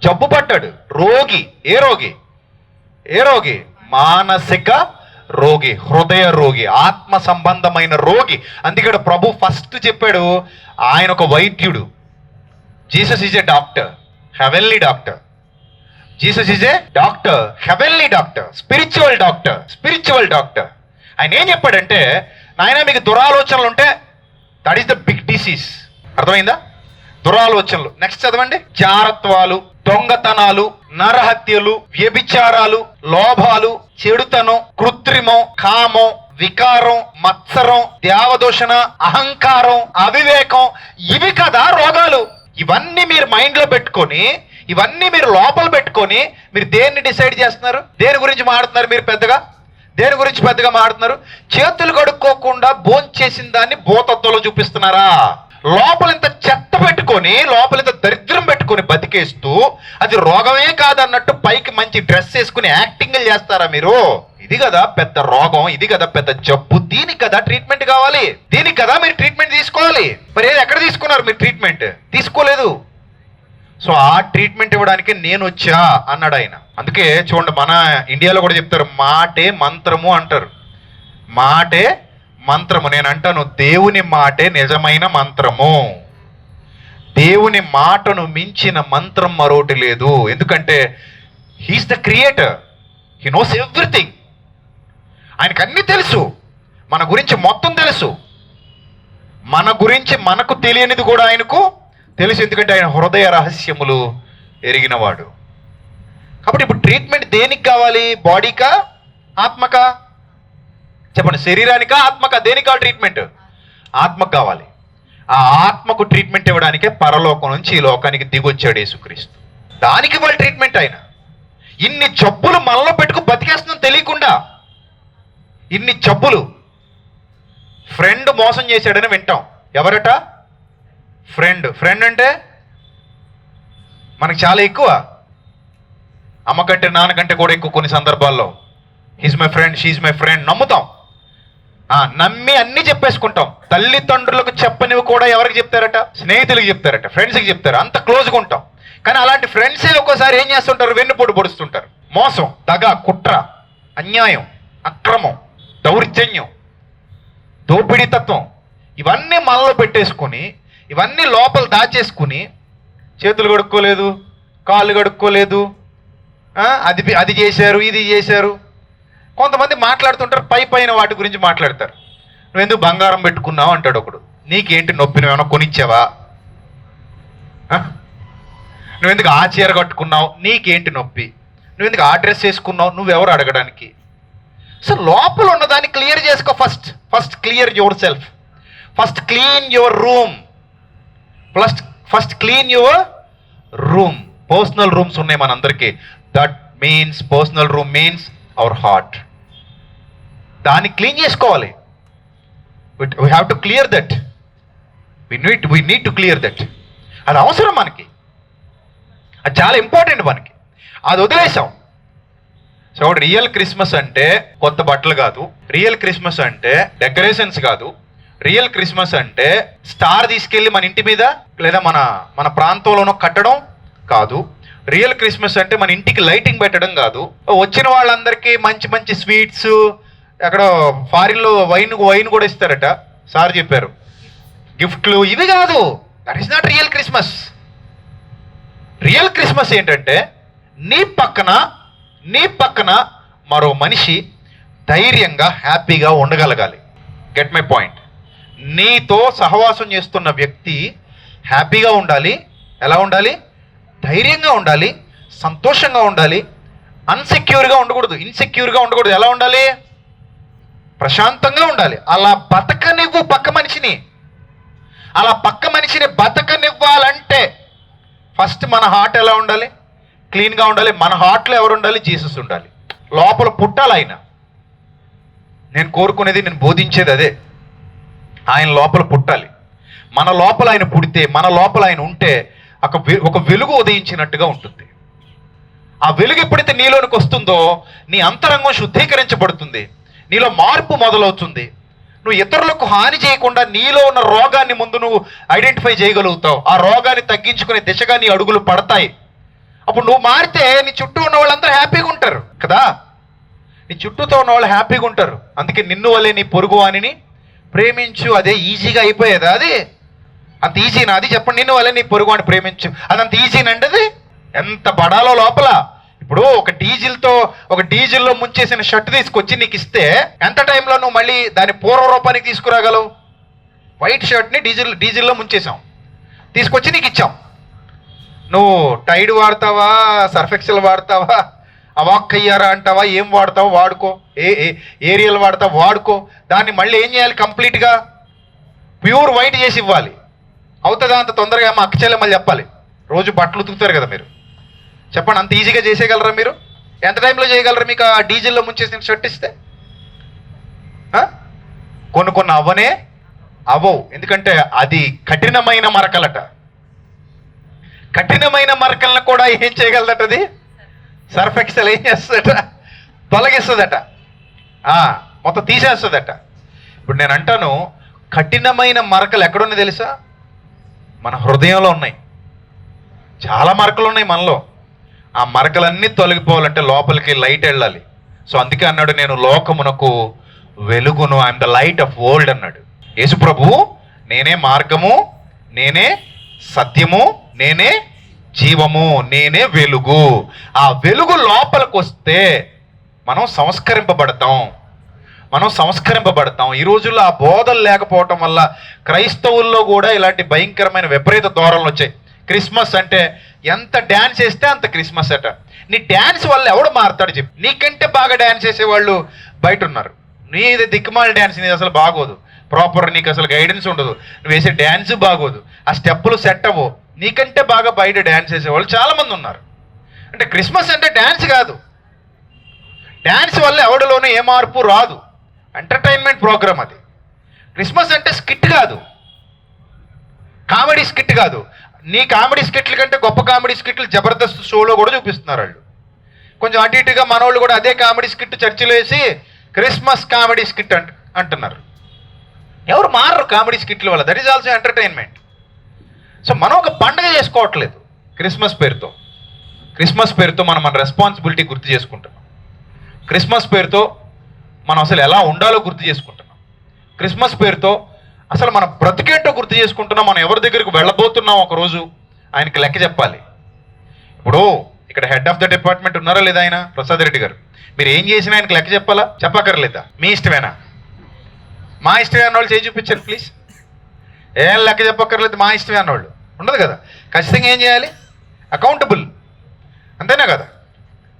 జబ్బు పట్టాడు, రోగి. ఏ రోగి? మానసిక రోగి, హృదయ రోగి, ఆత్మ సంబంధమైన రోగి. అందుకే ప్రభు ఫస్ట్ చెప్పాడు, ఆయన ఒక వైద్యుడు. Jesus is a doctor, heavenly doctor. Jesus is a doctor, heavenly doctor, spiritual doctor. ఆయన ఏం చెప్పాడంటే, నాయన మీకు దురాలోచనలు ఉంటే that is the big disease. అర్థమైందా? దురాలోచనలు. నెక్స్ట్ చదవండి. జారత్వాలు, దొంగతనాలు, నరహత్యలు, వ్యభిచారాలు, లోభాలు, చెడుతనం, కృత్రిమం, కామం, వికారం, మత్సరం, దేవదూషణ, అహంకారం, అవివేకం, ఇవి కదా రోగాలు. ఇవన్నీ మీరు మైండ్ లో పెట్టుకొని, ఇవన్నీ మీరు లోపల పెట్టుకొని మీరు దేన్ని డిసైడ్ చేస్తున్నారు? దేని గురించి మాట్లాడుతున్నారు మీరు పెద్దగా? దేని గురించి పెద్దగా మాట్లాడుతున్నారు? చేతులు కడుక్కోకుండా భోంచేసిన దాన్ని భూతత్వంలో చూపిస్తున్నారా? లోపల ఇంత చెత్త పెట్టుకొని, లోపల ఇంత దరిద్రం పెట్టుకొని బతికేస్తూ అది రోగమే కాదన్నట్టు పైకి మంచి డ్రెస్ వేసుకుని యాక్టింగ్లు చేస్తారా మీరు? ఇది కదా పెద్ద రోగం, ఇది కదా పెద్ద జబ్బు. దీనికి కదా ట్రీట్మెంట్ కావాలి, దీనికి కదా మీరు ట్రీట్మెంట్ తీసుకోవాలి. మరి ఎక్కడ తీసుకున్నారు మీరు ట్రీట్మెంట్? తీసుకోలేదు. సో ఆ ట్రీట్మెంట్ ఇవ్వడానికి నేను వచ్చా అన్నాడు ఆయన. అందుకే చూడండి, మన ఇండియాలో కూడా చెప్తారు మాటే మంత్రము అంటారు. మాటే మంత్రము. నేను అంటాను దేవుని మాటే నిజమైన మంత్రము. దేవుని మాటను మించిన మంత్రం మరొకటి లేదు. ఎందుకంటే he's the creator, he knows everything. ఆయనకు అన్నీ తెలుసు, మన గురించి మొత్తం తెలుసు. మన గురించి మనకు తెలియనిది కూడా ఆయనకు తెలుసు, ఎందుకంటే ఆయన హృదయ రహస్యములు ఎరిగినవాడు. కాబట్టి ఇప్పుడు ట్రీట్మెంట్ దేనికి కావాలి? బాడీకా, ఆత్మకా? చెప్పండి, శరీరానికా, ఆత్మకా? దేనికి కావాలి ట్రీట్మెంట్? ఆత్మకు కావాలి. ఆ ఆత్మకు ట్రీట్మెంట్ ఇవ్వడానికే పరలోకం నుంచి ఈ లోకానికి దిగొచ్చాడు యేసుక్రీస్తు. దానికి వాళ్ళ ట్రీట్మెంట్ ఆయన. ఇన్ని జబ్బులు మనలో పెట్టుకు బతికేస్తున్నాం తెలియకుండా. ఇన్ని జబ్బులు. ఫ్రెండ్ మోసం చేశాడని వింటాం. ఎవరట? ఫ్రెండ్. ఫ్రెండ్ అంటే మనకు చాలా ఎక్కువ. అమ్మ కంటే నాన్న కంటే కూడా ఎక్కువ కొన్ని సందర్భాల్లో. He's my friend, she's my friend నమ్ముతాం. నమ్మి అన్నీ చెప్పేసుకుంటాం. తల్లిదండ్రులకు చెప్పనివి కూడా ఎవరికి చెప్తారట? స్నేహితులకు చెప్తారట, ఫ్రెండ్స్కి చెప్తారు. అంత క్లోజ్గా ఉంటాం. కానీ అలాంటి ఫ్రెండ్సే ఒక్కోసారి ఏం చేస్తుంటారు? వెన్నుపోటు పొడుస్తుంటారు. మోసం, దగ, కుట్ర, అన్యాయం, అక్రమం, దౌర్జన్యం, దోపిడీతత్వం, ఇవన్నీ మనలో పెట్టేసుకొని, ఇవన్నీ లోపల దాచేసుకుని, చేతులు కడుక్కోలేదు, కాళ్ళు కడుక్కోలేదు, అది చేశారు, ఇది చేశారు. కొంతమంది మాట్లాడుతుంటారు, పైన వాటి గురించి మాట్లాడతారు. నువ్వెందుకు బంగారం పెట్టుకున్నావు అంటాడు ఒకడు. నీకేంటి నొప్పి? నువ్వేమన్నా కొనిచ్చావా? నువ్వెందుకు ఆ చీర కట్టుకున్నావు? నీకేంటి నొప్పి? నువ్వెందుకు ఆ డ్రెస్ వేసుకున్నావు? నువ్వెవరు అడగడానికి? సో లోపల ఉన్నదాన్ని క్లియర్ చేసుకో. First clear your self. First clean your room. First clean your room. Personal rooms ఉన్నాయి మనందరికీ. That means personal room means our heart. దాన్ని క్లీన్ చేసుకోవాలి. We have to clear that. We need to clear that. అది అవసరం మనకి. అది చాలా important మనకి. అది వదిలేసాం. సో రియల్ క్రిస్మస్ అంటే కొత్త బట్టలు కాదు. రియల్ క్రిస్మస్ అంటే డెకరేషన్స్ కాదు. రియల్ క్రిస్మస్ అంటే స్టార్ తీసుకెళ్ళి మన ఇంటి మీద లేదా మన ప్రాంతంలోనో కట్టడం కాదు. రియల్ క్రిస్మస్ అంటే మన ఇంటికి లైటింగ్ పెట్టడం కాదు. వచ్చిన వాళ్ళందరికీ మంచి మంచి స్వీట్స్, అక్కడ ఫారిన్లో వైన్ కూడా ఇస్తారట, సార్ చెప్పారు, గిఫ్ట్లు, ఇవి కాదు. That is not real Christmas. Real Christmas ఏంటంటే నీ పక్కన మరో మనిషి ధైర్యంగా హ్యాపీగా ఉండగలగాలి. Get my point. నీతో సహవాసం చేస్తున్న వ్యక్తి హ్యాపీగా ఉండాలి. ఎలా ఉండాలి? ధైర్యంగా ఉండాలి, సంతోషంగా ఉండాలి, అన్సెక్యూర్గా ఉండకూడదు, ఇన్సెక్యూర్గా ఉండకూడదు. ఎలా ఉండాలి? ప్రశాంతంగా ఉండాలి. అలా బతకనివ్వు పక్క మనిషిని. అలా పక్క మనిషిని బతకనివ్వాలంటే ఫస్ట్ మన హార్ట్ ఎలా ఉండాలి? క్లీన్గా ఉండాలి. మన హార్ట్లో ఎవరు ఉండాలి? జీసస్ ఉండాలి. లోపల పుట్టాలి ఆయన. నేను కోరుకునేది, నేను బోధించేది అదే. ఆయన లోపల పుట్టాలి. మన లోపల ఆయన పుడితే, మన లోపల ఆయన ఉంటే ఒక వెలుగు ఉదయించినట్టుగా ఉంటుంది. ఆ వెలుగు ఎప్పుడైతే నీలోనికి వస్తుందో నీ అంతరంగం శుద్ధీకరించబడుతుంది, నీలో మార్పు మొదలవుతుంది. నువ్వు ఇతరులకు హాని చేయకుండా నీలో ఉన్న రోగాన్ని ముందు నువ్వు ఐడెంటిఫై చేయగలుగుతావు. ఆ రోగాన్ని తగ్గించుకునే దిశగా నీ అడుగులు పడతాయి. అప్పుడు నువ్వు మారితే నీ చుట్టూ ఉన్న వాళ్ళందరూ హ్యాపీగా ఉంటారు కదా. నీ చుట్టూతో ఉన్న వాళ్ళు హ్యాపీగా ఉంటారు. అందుకే నిన్ను వల్లే నీ పొరుగు వానిని ప్రేమించు. అదే ఈజీగా అయిపోయేదా? అది అంత ఈజీనా? అది చెప్పండి. నిన్ను వల్లే నీ పొరుగు వాడిని ప్రేమించు, అదంత ఈజీనండి? అది ఎంత పడాలో లోపల. ఇప్పుడు ఒక డీజిల్లో ముంచేసిన షర్ట్ తీసుకొచ్చి నీకు ఇస్తే ఎంత టైంలో నువ్వు మళ్ళీ దాని పూర్వ రూపానికి తీసుకురాగలవు? వైట్ షర్ట్ని డీజిల్లో ముంచేసాం, తీసుకొచ్చి నీకు ఇచ్చాం. నువ్వు టైడ్ వాడతావా, సర్ఫెక్సెల్ వాడతావా, అవాక్కయ్యారా అంటావా, ఏం వాడతావు వాడుకో, ఏరియల్ వాడతావు వాడుకో, దాన్ని మళ్ళీ ఏం చేయాలి, కంప్లీట్గా ప్యూర్ వైట్ చేసి ఇవ్వాలి. అవుతుందా అంత తొందరగా? మా అక్క చెల్లెమ్మలు చెప్పాలి. రోజు బట్టలు ఉతుకుతారు కదా మీరు, చెప్పండి, అంత ఈజీగా చేసేయగలరా మీరు? ఎంత టైంలో చేయగలరా మీకు ఆ డీజిల్లో ముంచేసిన షర్ట్ ఇస్తే? కొన్ని అవ్వనే అవ్వవు, ఎందుకంటే అది కఠినమైన మరకలట. కఠినమైన మరకలను కూడా ఏం చేయగలదట అది? సర్ఫ్ ఎక్సెల్ ఏం చేస్తుందట? తొలగిస్తుందట, మొత్తం తీసేస్తుందట. ఇప్పుడు నేను అంటాను, కఠినమైన మరకలు ఎక్కడున్నాయి తెలుసా? మన హృదయంలో ఉన్నాయి. చాలా మరకలు ఉన్నాయి మనలో. ఆ మరకలన్నీ తొలగిపోవాలంటే లోపలికి లైట్ వెళ్ళాలి. సో అందుకే అన్నాడు, నేను లోకమునకు వెలుగును, I'm the light of world అన్నాడు యేసు ప్రభువు. నేనే మార్గము, నేనే సత్యము, నేనే జీవము, నేనే వెలుగు. ఆ వెలుగు లోపలికి వస్తే మనం సంస్కరింపబడతాం. ఈ రోజుల్లో ఆ బోధలు లేకపోవటం వల్ల క్రైస్తవుల్లో కూడా ఇలాంటి భయంకరమైన విపరీత ధోరణులు వచ్చాయి. క్రిస్మస్ అంటే ఎంత డ్యాన్స్ చేస్తే అంత క్రిస్మస్ అట. నీ డ్యాన్స్ వల్ల ఎవడు మారుతాడు చెప్పు? నీకంటే బాగా డ్యాన్స్ చేసేవాళ్ళు బయట ఉన్నారు. నీది దిక్కుమాల డ్యాన్స్, నీది అసలు బాగోదు, ప్రాపర్ నీకు అసలు గైడెన్స్ ఉండదు, నువ్వు వేసే డ్యాన్స్ బాగోదు, ఆ స్టెప్పులు సెట్ అవ్వవు, నీకంటే బాగా బయట డ్యాన్స్ చేసేవాళ్ళు చాలామంది ఉన్నారు. అంటే క్రిస్మస్ అంటే డ్యాన్స్ కాదు. డ్యాన్స్ వల్ల ఎవడిలోనూ ఏ మార్పు రాదు, ఎంటర్టైన్మెంట్ ప్రోగ్రామ్ అది. క్రిస్మస్ అంటే స్కిట్ కాదు, కామెడీ స్కిట్ కాదు. నీ కామెడీ స్కిట్ల కంటే గొప్ప కామెడీ స్కిట్లు జబర్దస్త్ షోలో కూడా చూపిస్తున్నారు వాళ్ళు. కొంచెం అటు ఇటుగా మనోళ్ళు కూడా అదే కామెడీ స్కిట్ చర్చలు వేసి క్రిస్మస్ కామెడీ స్కిట్ అంటున్నారు. ఎవరు మారరు కామెడీ స్కిట్ల వల్ల. That is also entertainment. So మనం ఒక పండుగ చేసుకోవట్లేదు క్రిస్మస్ పేరుతో మనం మన రెస్పాన్సిబిలిటీ గుర్తు చేసుకుంటున్నాం. క్రిస్మస్ పేరుతో మనం అసలు ఎలా ఉండాలో గుర్తు చేసుకుంటున్నాం. క్రిస్మస్ పేరుతో అసలు మన బ్రతికేంటో గుర్తు చేసుకుంటున్నాం. మనం ఎవరి దగ్గరికి వెళ్ళబోతున్నాం ఒకరోజు ఆయనకి లెక్క చెప్పాలి. ఇప్పుడు ఇక్కడ హెడ్ ఆఫ్ ద డిపార్ట్మెంట్ ఉన్నారా లేదా ఆయన, ప్రసాద్ రెడ్డి గారు? మీరు ఏం చేసినా ఆయనకి లెక్క చెప్పాలా, చెప్పక్కర్లేదా? మీ ఇష్టమేనా? మా ఇష్టమే అన్నవాళ్ళు చేయి చూపించండి ప్లీజ్. ఏం లెక్క చెప్పక్కర్లేదు, మా ఇష్టమే అన్నవాళ్ళు ఉండదు కదా. ఖచ్చితంగా ఏం చేయాలి? అకౌంటబుల్, అంతేనా కదా?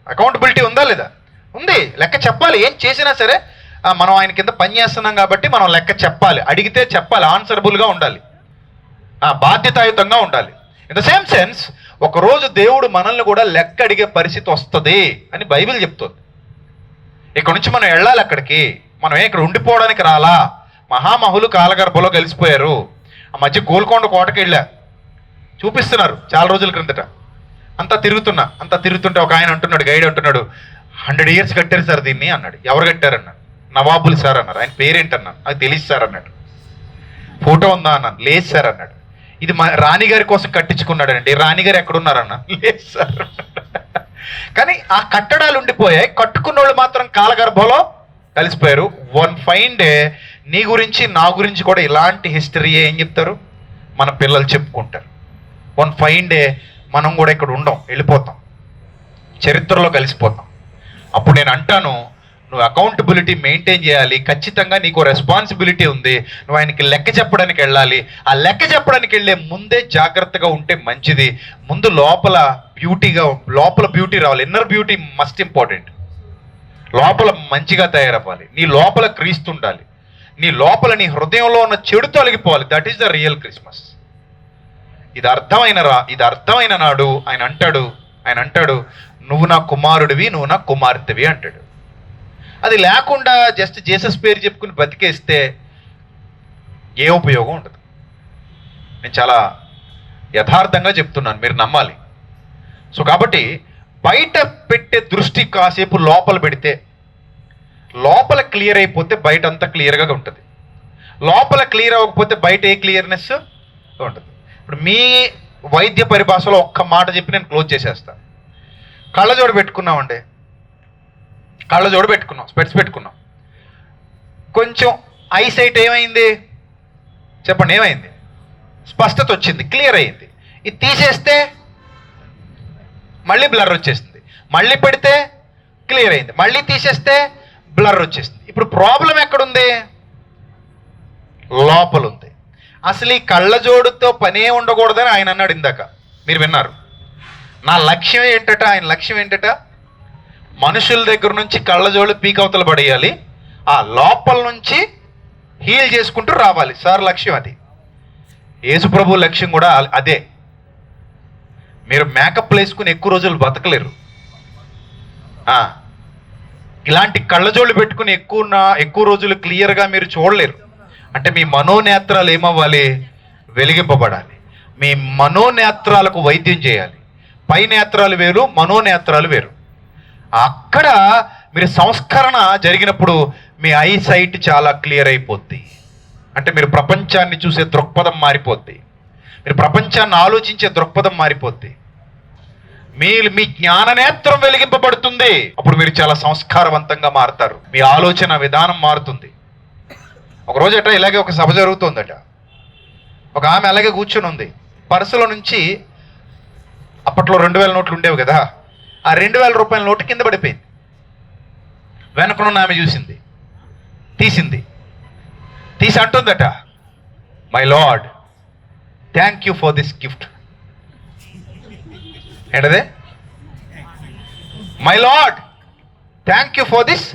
అకౌంటబిలిటీ ఉందా లేదా? ఉంది. లెక్క చెప్పాలి. ఏం చేసినా సరే మనం ఆయన కింద పని చేస్తున్నాం కాబట్టి మనం లెక్క చెప్పాలి. అడిగితే చెప్పాలి, ఆన్సరబుల్గా ఉండాలి, బాధ్యతాయుతంగా ఉండాలి. ఇన్ ద సేమ్ సెన్స్ ఒకరోజు దేవుడు మనల్ని కూడా లెక్క అడిగే పరిస్థితి వస్తుంది అని బైబిల్ చెప్తుంది. ఇక్కడ నుంచి మనం వెళ్ళాలి అక్కడికి. మనం ఇక్కడ ఉండిపోవడానికి రాలా. మహామహులు కాలగర్భంలో కలిసిపోయారు. ఆ మధ్య గోల్కొండ కోటకి వెళ్ళా, చూపిస్తున్నారు చాలా రోజుల క్రిందట. అంతా తిరుగుతుంటే ఒక ఆయన అంటున్నాడు, గైడ్ అంటున్నాడు, 100 years కట్టారు సార్ దీన్ని అన్నాడు. ఎవరు కట్టారన్నాడు? నవాబుల్ సార్ అన్నారు. ఆయన పేరేంటన్నాను, అది తెలియదు సార్ అన్నాడు. ఫోటో ఉందా అన్నాను, లేదు సార్ అన్నాడు. ఇది మా రాణిగారి కోసం కట్టించుకున్నాడండి. రాణిగారు ఎక్కడున్నారన్నా, లేదు సార్. కానీ ఆ కట్టడాలు ఉండిపోయాయి, కట్టుకున్న వాళ్ళు మాత్రం కాలగర్భంలో కలిసిపోయారు. వన్ ఫైన్ డే నీ గురించి నా గురించి కూడా ఇలాంటి హిస్టరీ ఏం చెప్తారు మన పిల్లలు చెప్పుకుంటారు. వన్ ఫైన్ డే మనం కూడా ఇక్కడ ఉండం, వెళ్ళిపోతాం, చరిత్రలో కలిసిపోతాం. అప్పుడు నేను అంటాను, నువ్వు అకౌంటబిలిటీ మెయింటైన్ చేయాలి. ఖచ్చితంగా నీకు రెస్పాన్సిబిలిటీ ఉంది. నువ్వు ఆయనకి లెక్క చెప్పడానికి వెళ్ళాలి. ఆ లెక్క చెప్పడానికి వెళ్ళే ముందే జాగ్రత్తగా ఉంటే మంచిది. ముందు లోపల బ్యూటీ రావాలి. Inner beauty must important. లోపల మంచిగా తయారవ్వాలి. నీ లోపల క్రీస్తు ఉండాలి. నీ లోపల నీ హృదయంలో ఉన్న చెడు తొలగిపోవాలి. That is the real Christmas. ఇది అర్థమైన నాడు ఆయన అంటాడు, నువ్వు నా కుమారుడివి, నువ్వు నా కుమార్తెవి అంటాడు. అది లేకుండా జస్ట్ జీసస్ పేరు చెప్పుకుని బతికేస్తే ఏ ఉపయోగం ఉండదు. నేను చాలా యథార్థంగా చెప్తున్నాను, మీరు నమ్మాలి. సో కాబట్టి బయట పెట్టే దృష్టి కాసేపు లోపల పెడితే, లోపల క్లియర్ అయిపోతే బయట అంతా క్లియర్గా ఉంటుంది. లోపల క్లియర్ అవ్వకపోతే బయట ఏ క్లియర్నెస్ ఉంటుంది. ఇప్పుడు మీ వైద్య పరిభాషలో ఒక్క మాట చెప్పి నేను క్లోజ్ చేసేస్తాను. కళ్ళజోడు పెట్టుకున్నామండి, స్పెట్స్ పెట్టుకున్నాం. కొంచెం ఐసైట్ ఏమైంది చెప్పండి, ఏమైంది? స్పష్టత వచ్చింది, క్లియర్ అయింది. ఇది తీసేస్తే మళ్ళీ బ్లర్ వచ్చేస్తుంది, మళ్ళీ పెడితే క్లియర్ అయింది, మళ్ళీ తీసేస్తే బ్లర్ వచ్చేస్తుంది. ఇప్పుడు ప్రాబ్లం ఎక్కడుంది? లోపల ఉంది. అసలు ఈ కళ్ళజోడుతో పనే ఉండకూడదని ఆయన అన్నాడు ఇందాక, మీరు విన్నారు. నా లక్ష్యం ఏంటట, ఆయన లక్ష్యం ఏంటట? మనుషుల దగ్గర నుంచి కళ్ళజోళ్ళు పీకవతలు పడేయాలి, ఆ లోపల నుంచి హీల్ చేసుకుంటూ రావాలి. సార్ లక్ష్యం అది. యేసుప్రభు లక్ష్యం కూడా అదే. మీరు మేకప్ వేసుకుని ఎక్కువ రోజులు బతకలేరు. ఇలాంటి కళ్ళజోళ్ళు పెట్టుకుని ఎక్కువ రోజులు క్లియర్గా మీరు చూడలేరు. అంటే మీ మనోనేత్రాలు ఏమవ్వాలి? వెలిగింపబడాలి. మీ మనోనేత్రాలకు వైద్యం చేయాలి. పై నేత్రాలు వేరు, మనోనేత్రాలు వేరు. అక్కడ మీరు సంస్కరణ జరిగినప్పుడు మీ ఐ సైట్ చాలా క్లియర్ అయిపోద్ది. అంటే మీరు ప్రపంచాన్ని చూసే దృక్పథం మారిపోద్ది. మీరు ప్రపంచాన్ని ఆలోచించే దృక్పథం మారిపోద్ది. మీ జ్ఞాననేత్రం వెలిగింపబడుతుంది. అప్పుడు మీరు చాలా సంస్కారవంతంగా మారుతారు. మీ ఆలోచన విధానం మారుతుంది. ఒకరోజు అట ఇలాగే ఒక సభ జరుగుతుందట. ఒక ఆమె అలాగే కూర్చొని ఉంది. పర్సులో నుంచి అప్పట్లో 2000 నోట్లు ఉండేవి కదా, ఆ 2000 రూపాయల నోటు కింద పడిపోయింది. వెనకనున్న ఆమె చూసింది, తీసి అంటుందట, my lord, thank you for this gift. ఏంటదే? My lord, thank you for this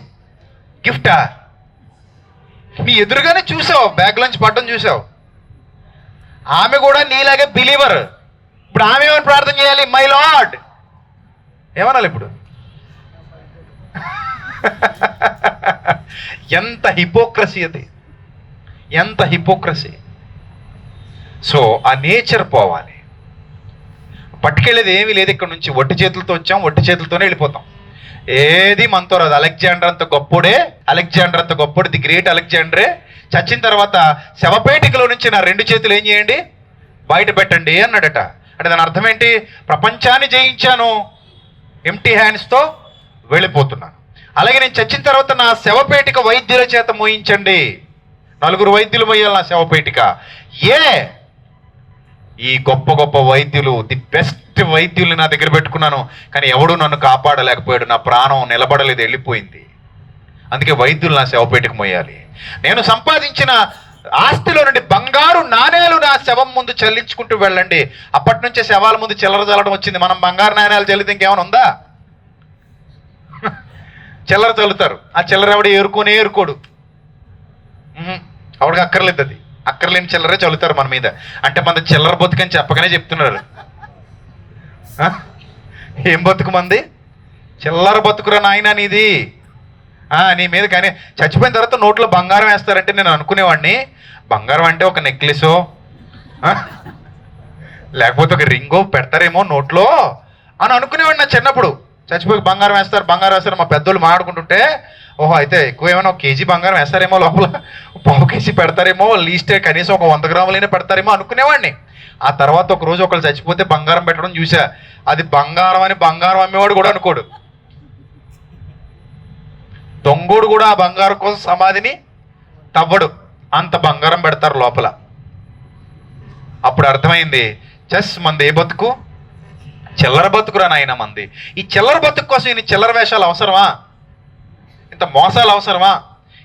గిఫ్టా? నీ ఎదురుగానే చూసావు, బ్యాగ్ నుంచి పడ్డం చూసావు. ఆమె కూడా నీలాగే బిలీవర్. ఇప్పుడు ఆమె ఏమని ప్రార్థన చేయాలి? మై లార్డ్ ఏమనాలి ఇప్పుడు? ఎంత హిపోక్రసీ అది, ఎంత హిపోక్రసీ. సో ఆ నేచర్ పోవాలి. పట్టుకెళ్ళేది ఏమీ లేదు. ఇక్కడ నుంచి ఒట్టి చేతులతో వచ్చాం, ఒట్టి చేతులతోనే వెళ్ళిపోతాం. ఏది మనతో రాదు. అలెగ్జాండర్ అంత గొప్పోడు, ది గ్రేట్ అలెగ్జాండరే చచ్చిన తర్వాత శవపేటికలో నుంచి నా 2 చేతులు ఏం చేయండి? బయట పెట్టండి అన్నాడట. అంటే దాని అర్థం ఏంటి? ప్రపంచాన్ని జయించాను, ఎంప్టీ హ్యాండ్స్తో వెళ్ళిపోతున్నాను. అలాగే నేను చచ్చిన తర్వాత నా శవపేటిక వైద్యుల చేత మోయించండి. 4 వైద్యులు మోయాలి నా శవపేటిక. ఈ గొప్ప వైద్యులు, ది బెస్ట్ వైద్యుల్ని నా దగ్గర పెట్టుకున్నాను, కానీ ఎవడు నన్ను కాపాడలేకపోయాడు. నా ప్రాణం నిలబడలేదు, వెళ్ళిపోయింది. అందుకే వైద్యులు నా శవపేటికి మోయాలి. నేను సంపాదించిన ఆస్తిలో నుండి బంగారు నాణేలు నా శవం ముందు చెల్లించుకుంటూ వెళ్ళండి. అప్పటి నుంచే శవాల ముందు చిల్లర చల్లడం వచ్చింది. మనం బంగారు నాణేలు చల్లితే ఇంకేమైనా ఉందా? చిల్లర చల్లుతారు. ఆ చిల్లర ఎవడు ఏరుకోడు. ఆవిడకి అక్కర్లేదు, అది అక్కర్లేని చిల్లరే చల్లుతారు మన మీద. అంటే మన చిల్లర బతుకని చెప్పగానే చెప్తున్నారు. ఏం బతుకు మంది? చిల్లర బతుకురా నాయన నీది. నీ మీద. కానీ చచ్చిపోయిన తర్వాత నోట్లో బంగారం వేస్తారంటే నేను అనుకునేవాడిని, బంగారం అంటే ఒక నెక్లెసో లేకపోతే ఒక రింగో పెడతారేమో నోట్లో అని అనుకునేవాడిని నా చిన్నప్పుడు. చచ్చిపోయి బంగారం వేస్తారు మా పెద్దోళ్ళు మాట్లాడుకుంటుంటే, ఓహో అయితే ఎక్కువ ఏమైనా 1 కేజీ బంగారం వేస్తారేమో, లోపల 1/2 కేజీ పెడతారేమో, లీస్ట్ కనీసం ఒక 100 గ్రాములైనా పెడతారేమో అనుకునేవాడిని. ఆ తర్వాత ఒక రోజు ఒకళ్ళు చచ్చిపోతే బంగారం పెట్టడం చూసా. అది బంగారం అని బంగారం అమ్మేవాడు కూడా అనుకోడు. దొంగోడు కూడా ఆ బంగారం కోసం సమాధిని తవ్వడు. అంత బంగారం పెడతారు లోపల. అప్పుడు అర్థమైంది, మంది ఏ బతుకు? చిల్లర బతుకురా నాయన మంది. ఈ చిల్లర బతుకు కోసం ఇన్ని చిల్లర వేషాలు అవసరమా? ఇంత మోసాలు అవసరమా?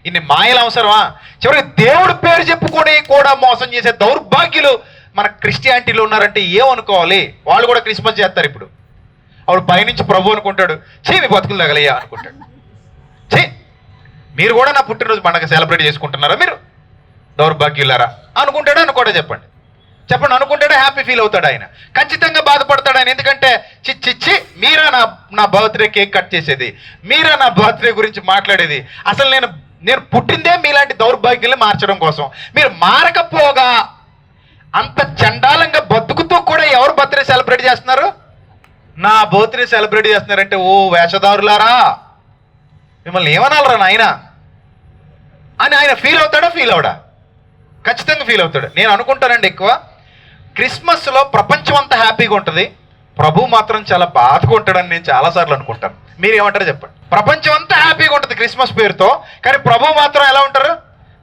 ఇన్ని మాయలు అవసరమా? చివరికి దేవుడి పేరు చెప్పుకొని కూడా మోసం చేసే దౌర్భాగ్యులు మన క్రిస్టియానిటీలో ఉన్నారంటే ఏమనుకోవాలి? వాళ్ళు కూడా క్రిస్మస్ చేస్తారు. ఇప్పుడు వాడు పైనుంచి ప్రభు అనుకుంటాడు, మీ బతుకులు తగలయ్యా అనుకుంటాడు. మీరు కూడా నా పుట్టినరోజు పండుగ సెలబ్రేట్ చేసుకుంటున్నారా మీరు దౌర్భాగ్యులారా అనుకుంటాడా? అనుకోడా? చెప్పండి అనుకుంటాడా? హ్యాపీ ఫీల్ అవుతాడు ఆయన, ఖచ్చితంగా బాధపడతాడు ఆయన. ఎందుకంటే చిచ్చి మీరా నా బర్త్డే కేక్ కట్ చేసేది, మీరా నా బర్త్డే గురించి మాట్లాడేది. అసలు నేను పుట్టిందే మీలాంటి దౌర్భాగ్యుల్ని మార్చడం కోసం. మీరు మారకపోగా అంత చండాలంగా బతుకుతూ కూడా ఎవరు బర్త్డే సెలబ్రేట్ చేస్తున్నారు? నా బర్త్డే సెలబ్రేట్ చేస్తున్నారంటే ఓ వేషధారులారా, మిమ్మల్ని ఏమనాలరా నాయన అని ఆయన ఫీల్ అవుతాడా? ఫీల్ అవడా? ఖచ్చితంగా ఫీల్ అవుతాడు. నేను అనుకుంటానండి, ఎక్కువ క్రిస్మస్లో ప్రపంచం అంతా హ్యాపీగా ఉంటుంది, ప్రభు మాత్రం చాలా బాధగా ఉంటాడని నేను చాలాసార్లు అనుకుంటాను. మీరేమంటారో చెప్పండి. ప్రపంచం అంతా హ్యాపీగా ఉంటుంది క్రిస్మస్ పేరుతో, కానీ ప్రభు మాత్రం ఎలా ఉంటారు?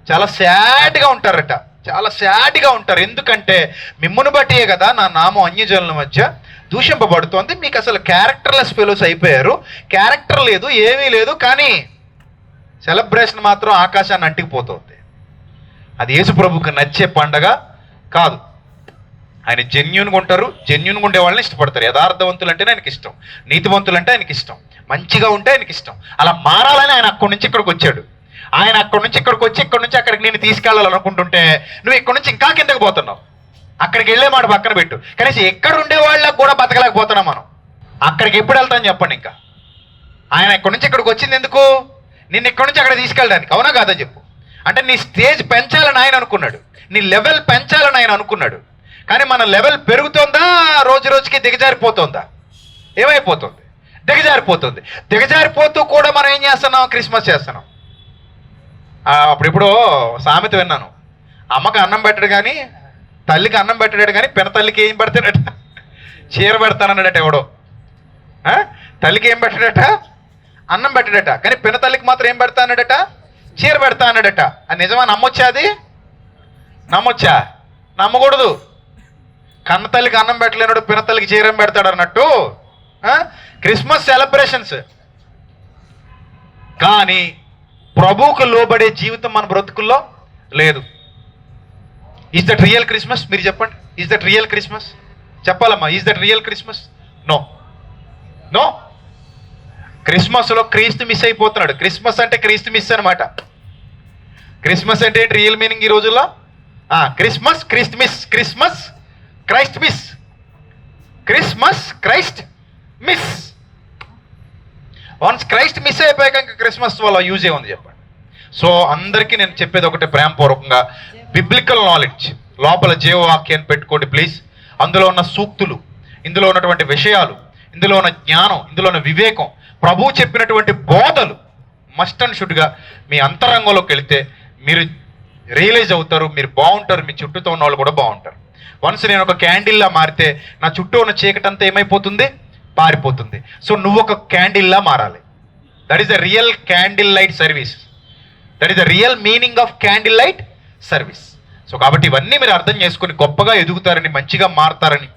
చాలా సాడ్గా ఉంటారట. చాలా సాడ్గా ఉంటారు. ఎందుకంటే మిమ్మును బట్టియే కదా నా నామం అన్యజనుల మధ్య దూషింపబడుతోంది. మీకు అసలు క్యారెక్టర్లెస్ ఫెలోస్ అయిపోయారు. క్యారెక్టర్ లేదు, ఏమీ లేదు, కానీ సెలబ్రేషన్ మాత్రం ఆకాశాన్ని అంటికిపోతుంది. అది యేసు ప్రభుకి నచ్చే పండగ కాదు. ఆయన జెన్యూన్గా ఉంటారు. జెన్యూన్గా ఉండే వాళ్ళని ఇష్టపడతారు. యథార్థవంతులు అంటేనే ఆయనకి ఇష్టం, నీతివంతులు అంటే ఆయనకి ఇష్టం, మంచిగా ఉంటే ఆయనకి ఇష్టం. అలా మారాలని ఆయన అక్కడి నుంచి ఇక్కడికి వచ్చాడు. ఆయన అక్కడి నుంచి ఇక్కడికి వచ్చి ఇక్కడి నుంచి అక్కడికి నేను తీసుకెళ్ళాలనుకుంటుంటే నువ్వు ఇక్కడి నుంచి ఇంకా కిందకి పోతున్నావు. అక్కడికి వెళ్ళే మాట పక్కన పెట్టు, కనీసం ఎక్కడ ఉండే వాళ్ళకు కూడా బతకలేకపోతున్నాం మనం. అక్కడికి ఎప్పుడు వెళ్తాం చెప్పండి. ఇంకా ఆయన ఇక్కడి నుంచి ఇక్కడికి వచ్చింది ఎందుకు? నిన్ను ఇక్కడి నుంచి అక్కడ తీసుకెళ్ళడానికి, అవునా కాదా చెప్పు? అంటే నీ స్టేజ్ పెంచాలని ఆయన అనుకున్నాడు, నీ లెవెల్ పెంచాలని ఆయన అనుకున్నాడు. కానీ మన లెవెల్ పెరుగుతుందా, రోజు రోజుకి దిగజారిపోతుందా? ఏమైపోతుంది? దిగజారిపోతుంది. దిగజారిపోతూ కూడా మనం ఏం చేస్తున్నాం? క్రిస్మస్ చేస్తున్నాం. అప్పుడిప్పుడు సామెత విన్నాను, అమ్మకి అన్నం పెట్టడు కానీ తల్లికి అన్నం పెట్టడాడు, కానీ పిన తల్లికి ఏం పెడతాడట? చీర పెడతానన్నాడట ఎవడో. తల్లికి ఏం పెట్టాడట? అన్నం పెట్టడట. కానీ పిన తల్లికి మాత్రం ఏం పెడతా అన్నాడట? చీర పెడతా అన్నాడట. అది నిజమా? నమ్మొచ్చా? అది నమ్మొచ్చా? నమ్మకూడదు. కన్న తల్లికి అన్నం పెట్టలేనాడు, పిన తల్లికి చీర ఏం పెడతాడు అన్నట్టు క్రిస్మస్ సెలబ్రేషన్స్. కానీ ప్రభువుకు లోబడే జీవితం మన బ్రతుకుల్లో లేదు. Is that real Christmas? మీరు చెప్పండి. Is that real Christmas? చెప్పాలమ్మా, is that real Christmas? No, no. క్రిస్మస్లో క్రీస్తు మిస్ అయిపోతున్నాడు. క్రిస్మస్ అంటే క్రీస్తు మిస్ అనమాట. క్రిస్మస్ అంటే ఏంటి రియల్ మీనింగ్ ఈ రోజుల్లో? క్రిస్మస్ క్రీస్తు miss, Christmas Christ miss, Christmas Christ miss. Once Christ miss అయిపోయాక ఇంకా క్రిస్మస్ వల్ల యూజ్ ఏముంది చెప్పండి? సో అందరికీ నేను చెప్పేది ఒకటే, ప్రేమపూర్వకంగా బిబ్లికల్ నాలెడ్జ్ లోపల జీవవాక్యాన్ని పెట్టుకోండి ప్లీజ్. అందులో ఉన్న సూక్తులు, ఇందులో ఉన్నటువంటి విషయాలు, ఇందులో ఉన్న జ్ఞానం, ఇందులో ఉన్న వివేకం, ప్రభువు చెప్పినటువంటి బోధలు మస్ట్ అండ్ షుడ్గా మీ అంతరంగంలోకి వెళితే మీరు రియలైజ్ అవుతారు, మీరు బాగుంటారు, మీ చుట్టూతో ఉన్న వాళ్ళు కూడా బాగుంటారు. వన్స్ నేను ఒక క్యాండిల్లా మారితే నా చుట్టూ ఉన్న చీకటి అంతా ఏమైపోతుంది? పారిపోతుంది. సో నువ్వు ఒక క్యాండిల్లా మారాలి. That is the real candle light service. That is the real meaning of candle light service. So కాబట్టి ఇవన్నీ మీరు అర్థం చేసుకుని గొప్పగా ఎదుగుతారని, మంచిగా మారతారని,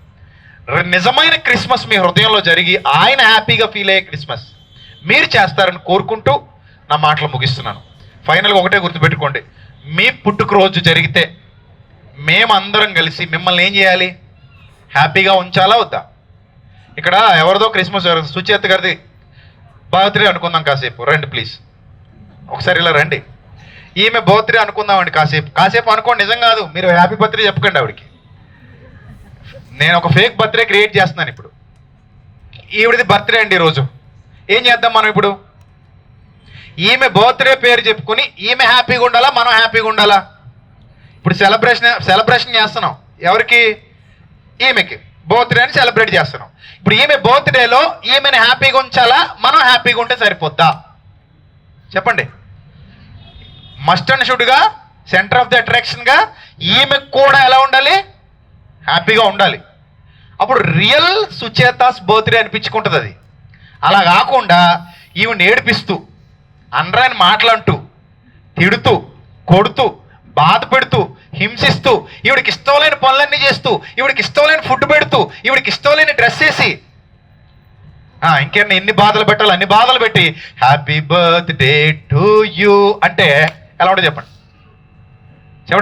నిజమైన క్రిస్మస్ మీ హృదయంలో జరిగి ఆయన హ్యాపీగా ఫీల్ అయ్యే క్రిస్మస్ మీరు చేస్తారని కోరుకుంటూ నా మాటలు ముగిస్తున్నాను. ఫైనల్గా ఒకటే గుర్తుపెట్టుకోండి, మీ పుట్టుకరోజు జరిగితే మేమందరం కలిసి మిమ్మల్ని ఏం చేయాలి? హ్యాపీగా ఉంచాలా వద్దా? ఇక్కడ ఎవరిదో క్రిస్మస్ సుచేత గారిది బర్త్డే అనుకుందాం కాసేపు. రండి ప్లీజ్, ఒకసారి ఇలా రండి. ఈమె బర్త్డే అనుకుందామండి కాసేపు అనుకోండి. నిజం కాదు, మీరు హ్యాపీ బర్త్డే చెప్పకండి ఆవిడకి. నేను ఒక ఫేక్ బర్త్డే క్రియేట్ చేస్తున్నాను ఇప్పుడు. ఈవిడిది బర్త్డే అండి ఈరోజు. ఏం చేద్దాం మనం ఇప్పుడు? ఈమె బర్త్డే పేరు చెప్పుకుని ఈమె హ్యాపీగా ఉండాలా, మనం హ్యాపీగా ఉండాలా? ఇప్పుడు సెలబ్రేషన్ చేస్తున్నాం. ఎవరికి? ఈమెకి బర్త్డే అని సెలబ్రేట్ చేస్తున్నాం. ఇప్పుడు ఈమె బర్త్డేలో ఈమెను హ్యాపీగా ఉంచాలా, మనం హ్యాపీగా ఉంటే సరిపోద్దా చెప్పండి? మస్ట్ అండ్ షుడ్గా సెంటర్ ఆఫ్ ది అట్రాక్షన్గా ఈమెకు కూడా ఎలా ఉండాలి? హ్యాపీగా ఉండాలి. అప్పుడు రియల్ సుచేతాస్ బర్త్డే అనిపించుకుంటుంది అది. అలా కాకుండా ఈమెను ఏడిపిస్తూ, అనరాని మాటలంటూ, తిడుతూ, కొడుతూ, బాధ పెడుతూ, హింసిస్తూ, ఈవిడికి ఇష్టం లేని పనులన్నీ చేస్తూ, ఈవిడికి ఇష్టం లేని ఫుడ్ పెడుతూ, ఈవిడికి ఇష్టం లేని డ్రెస్ వేసి, ఇంకేనా ఎన్ని బాధలు పెట్టాలి అన్ని బాధలు పెట్టి హ్యాపీ బర్త్డే టు యూ అంటే ఎలా ఉంటుంది చెప్పండి?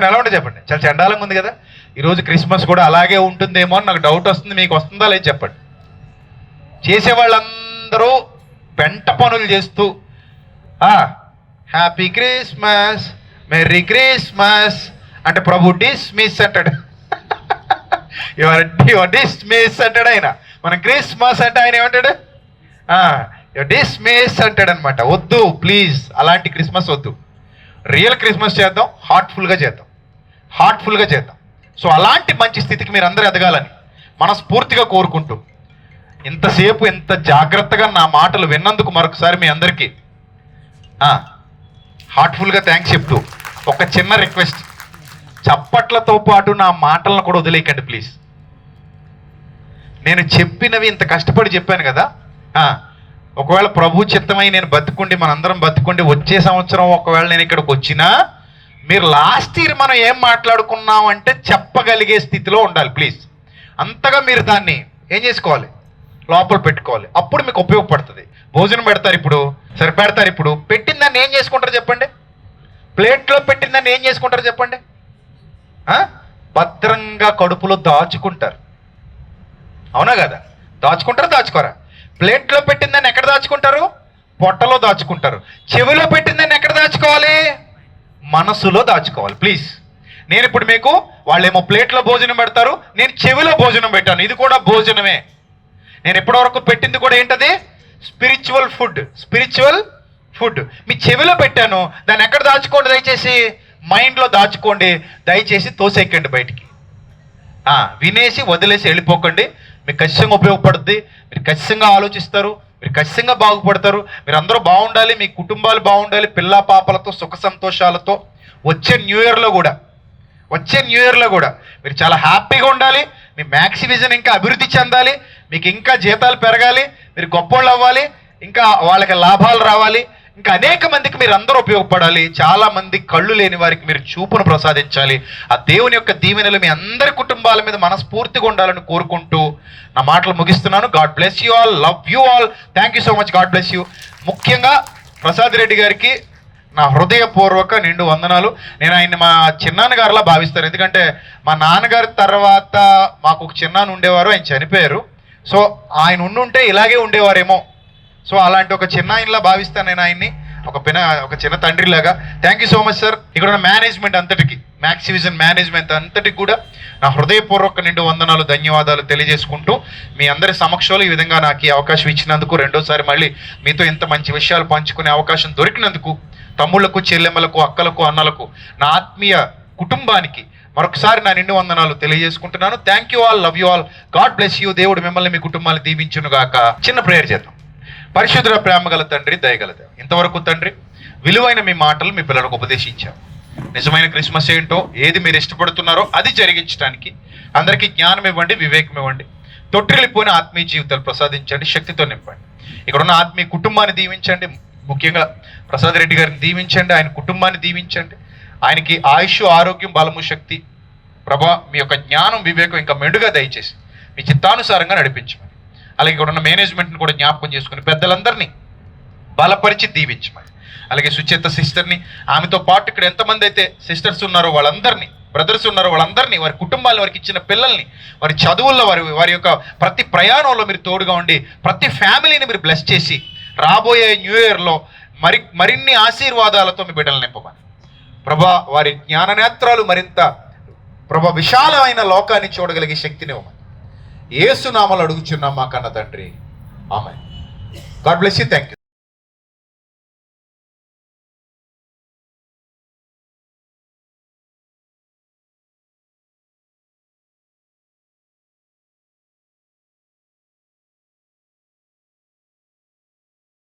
ఎలా ఉంటుంది చెప్పండి? చాలా చండాలంగా ఉంది కదా. ఈరోజు క్రిస్మస్ కూడా అలాగే ఉంటుందేమో అని నాకు డౌట్ వస్తుంది. మీకు వస్తుందా లేదు చెప్పండి? చేసేవాళ్ళందరూ పెంట పనులు చేస్తూ హ్యాపీ క్రిస్మస్, మెర్రీ క్రిస్మస్ అంటే ప్రభు డిస్మిస్ అంటాడు. యువర్ డిస్మిస్ అంటాడు ఆయన. మనం క్రిస్మస్ అంటే ఆయన ఏమంటాడు? డిస్మిస్ అంటాడు అనమాట. వద్దు ప్లీజ్, అలాంటి క్రిస్మస్ వద్దు. రియల్ క్రిస్మస్ చేద్దాం, హార్ట్ఫుల్గా చేద్దాం, హార్ట్ఫుల్గా చేద్దాం. సో అలాంటి మంచి స్థితికి మీరు అందరూ ఎదగాలని మనస్ఫూర్తిగా కోరుకుంటూ, ఇంతసేపు ఎంత జాగ్రత్తగా నా మాటలు విన్నందుకు మరొకసారి మీ అందరికీ హార్ట్ఫుల్గా థ్యాంక్స్ చెప్తూ ఒక చిన్న రిక్వెస్ట్, చప్పట్లతో పాటు నా మాటలను కూడా వదిలేయకండి ప్లీజ్. నేను చెప్పినవి ఇంత కష్టపడి చెప్పాను కదా, ఒకవేళ ప్రభు చిత్తమై నేను బతుకుండి, మనందరం బతుకుండి, వచ్చే సంవత్సరం ఒకవేళ నేను ఇక్కడికి వచ్చినా మీరు లాస్ట్ ఇయర్ మనం ఏం మాట్లాడుకున్నాం అంటే చెప్పగలిగే స్థితిలో ఉండాలి ప్లీజ్. అంతగా మీరు దాన్ని ఏం చేసుకోవాలి? లోపల పెట్టుకోవాలి. అప్పుడు మీకు ఉపయోగపడుతుంది. భోజనం పెడతారు ఇప్పుడు, సరే పెడతారు ఇప్పుడు, పెట్టిన దాన్ని ఏం చేసుకుంటారు చెప్పండి? ప్లేట్లో పెట్టిన దాన్ని ఏం చేసుకుంటారు చెప్పండి? భద్రంగా కడుపులో దాచుకుంటారు. అవునా కదా? దాచుకుంటారా దాచుకోరా? ప్లేట్లో పెట్టిందని ఎక్కడ దాచుకుంటారు? పొట్టలో దాచుకుంటారు. చెవిలో పెట్టిందని ఎక్కడ దాచుకోవాలి? మనసులో దాచుకోవాలి. ప్లీజ్, నేను ఇప్పుడు మీకు, వాళ్ళేమో ప్లేట్లో భోజనం పెడతారు, నేను చెవిలో భోజనం పెట్టాను. ఇది కూడా భోజనమే. నేను ఇప్పటివరకు పెట్టింది కూడా ఏంటది? Spiritual food. స్పిరిచువల్ ఫుడ్ మీ చెవిలో పెట్టాను. దాన్ని ఎక్కడ దాచుకోండి? దయచేసి మైండ్లో దాచుకోండి. దయచేసి తోసేకండి బయటికి. వినేసి వదిలేసి వెళ్ళిపోకండి. మీకు ఖచ్చితంగా ఉపయోగపడుద్ది. మీరు ఖచ్చితంగా ఆలోచిస్తారు. మీరు ఖచ్చితంగా బాగుపడతారు. మీరు అందరూ బాగుండాలి. మీ కుటుంబాలు బాగుండాలి. పిల్ల పాపలతో సుఖ సంతోషాలతో వచ్చే న్యూ ఇయర్లో కూడా మీరు చాలా హ్యాపీగా ఉండాలి. మీ మ్యాక్స్ విజన్ ఇంకా అభివృద్ధి చెందాలి. మీకు ఇంకా జీతాలు పెరగాలి. మీరు గొప్పోళ్ళు అవ్వాలి. ఇంకా వాళ్ళకి లాభాలు రావాలి. ఇంకా అనేక మందికి మీరు అందరూ ఉపయోగపడాలి. చాలా మంది కళ్ళు లేని వారికి మీరు చూపును ప్రసాదించాలి. ఆ దేవుని యొక్క దీవెనలు మీ అందరి కుటుంబాల మీద మనస్ఫూర్తిగా ఉండాలని కోరుకుంటూ నా మాటలు ముగిస్తున్నాను. God bless you all. Love you all. Thank you so much. God bless you. ముఖ్యంగా ప్రసాద్ రెడ్డి గారికి నా హృదయపూర్వక నిండు వందనాలు. నేను ఆయన్ని మా చిన్నాన్నగారులా భావిస్తాను. ఎందుకంటే మా నాన్నగారి తర్వాత మాకు ఒక చిన్నాన్న ఉండేవారు, ఆయన చనిపోయారు. సో ఆయన ఉండుంటే ఇలాగే ఉండేవారేమో. సో అలాంటి ఒక చిన్న ఆయనలా భావిస్తాను నేను ఆయన్ని, ఒక చిన్న తండ్రిలాగా. Thank you so much sir. ఇక్కడ ఉన్న మేనేజ్మెంట్ అంతటికి, మ్యాక్స్ విజన్ మేనేజ్మెంట్ అంతటికి కూడా నా హృదయపూర్వక నిండు వందనాలు, ధన్యవాదాలు తెలియజేసుకుంటూ మీ అందరి సమక్షంలో ఈ విధంగా నాకు ఈ అవకాశం ఇచ్చినందుకు, రెండోసారి మళ్ళీ మీతో ఇంత మంచి విషయాలు పంచుకునే అవకాశం దొరికినందుకు, తమ్ముళ్లకు, చెల్లెమ్మలకు, అక్కలకు, అన్నలకు, నా ఆత్మీయ కుటుంబానికి మరొకసారి నా నిండు వందనాలు తెలియజేసుకుంటున్నాను. Thank you all. Love you all. God bless you. దేవుడు మిమ్మల్ని, మీ కుటుంబాన్ని దీవించును గాక. చిన్న ప్రేయర్ చేద్దాం. పరిశుద్ధ ప్రేమ గల తండ్రి, దయగల దేవ, ఇంతవరకు తండ్రి విలువైన మీ మాటలు మీ పిల్లలకు ఉపదేశించాం. నిజమైన క్రిస్మస్ ఏంటో, ఏది మీరు ఇష్టపడుతున్నారో అది జరిగించడానికి అందరికీ జ్ఞానం ఇవ్వండి, వివేకం ఇవ్వండి. తొట్టిల్లిపోయిన ఆత్మీయ జీవితాలు ప్రసాదించండి, శక్తితో నింపండి. ఇక్కడ ఉన్న ఆత్మీయ కుటుంబాన్ని దీవించండి. ముఖ్యంగా ప్రసాద్ రెడ్డి గారిని దీవించండి, ఆయన కుటుంబాన్ని దీవించండి. ఆయనకి ఆయుష్, ఆరోగ్యం, బలము, శక్తి ప్రభా మీ యొక్క జ్ఞానం, వివేకం ఇంకా మెండుగా దయచేసి మీ చిత్తానుసారంగా నడిపించమని, అలాగే ఇక్కడ ఉన్న మేనేజ్మెంట్ని కూడా జ్ఞాపకం చేసుకుని పెద్దలందరినీ బలపరిచి దీవించమని, అలాగే సుచేత సిస్టర్ని, ఆమెతో పాటు ఇక్కడ ఎంతమంది అయితే సిస్టర్స్ ఉన్నారో వాళ్ళందరినీ, బ్రదర్స్ ఉన్నారో వాళ్ళందరినీ, వారి కుటుంబాలను, వారికి ఇచ్చిన పిల్లల్ని, వారి చదువుల్లో, వారి యొక్క ప్రతి ప్రయాణంలో మీరు తోడుగా ఉండి ప్రతి ఫ్యామిలీని మీరు బ్లెస్ చేసి రాబోయే న్యూ ఇయర్లో మరిన్ని ఆశీర్వాదాలతో మీ బిడ్డలు నింపమని ప్రభా, వారి జ్ఞాననేత్రాలు మరింత ప్రభా విశాలమైన లోకాన్ని చూడగలిగే శక్తిని ఇవ్వమని యేసు నామములో అడుగుచున్నాం మా కన్న తండ్రి. Amen. God bless you. Thank you.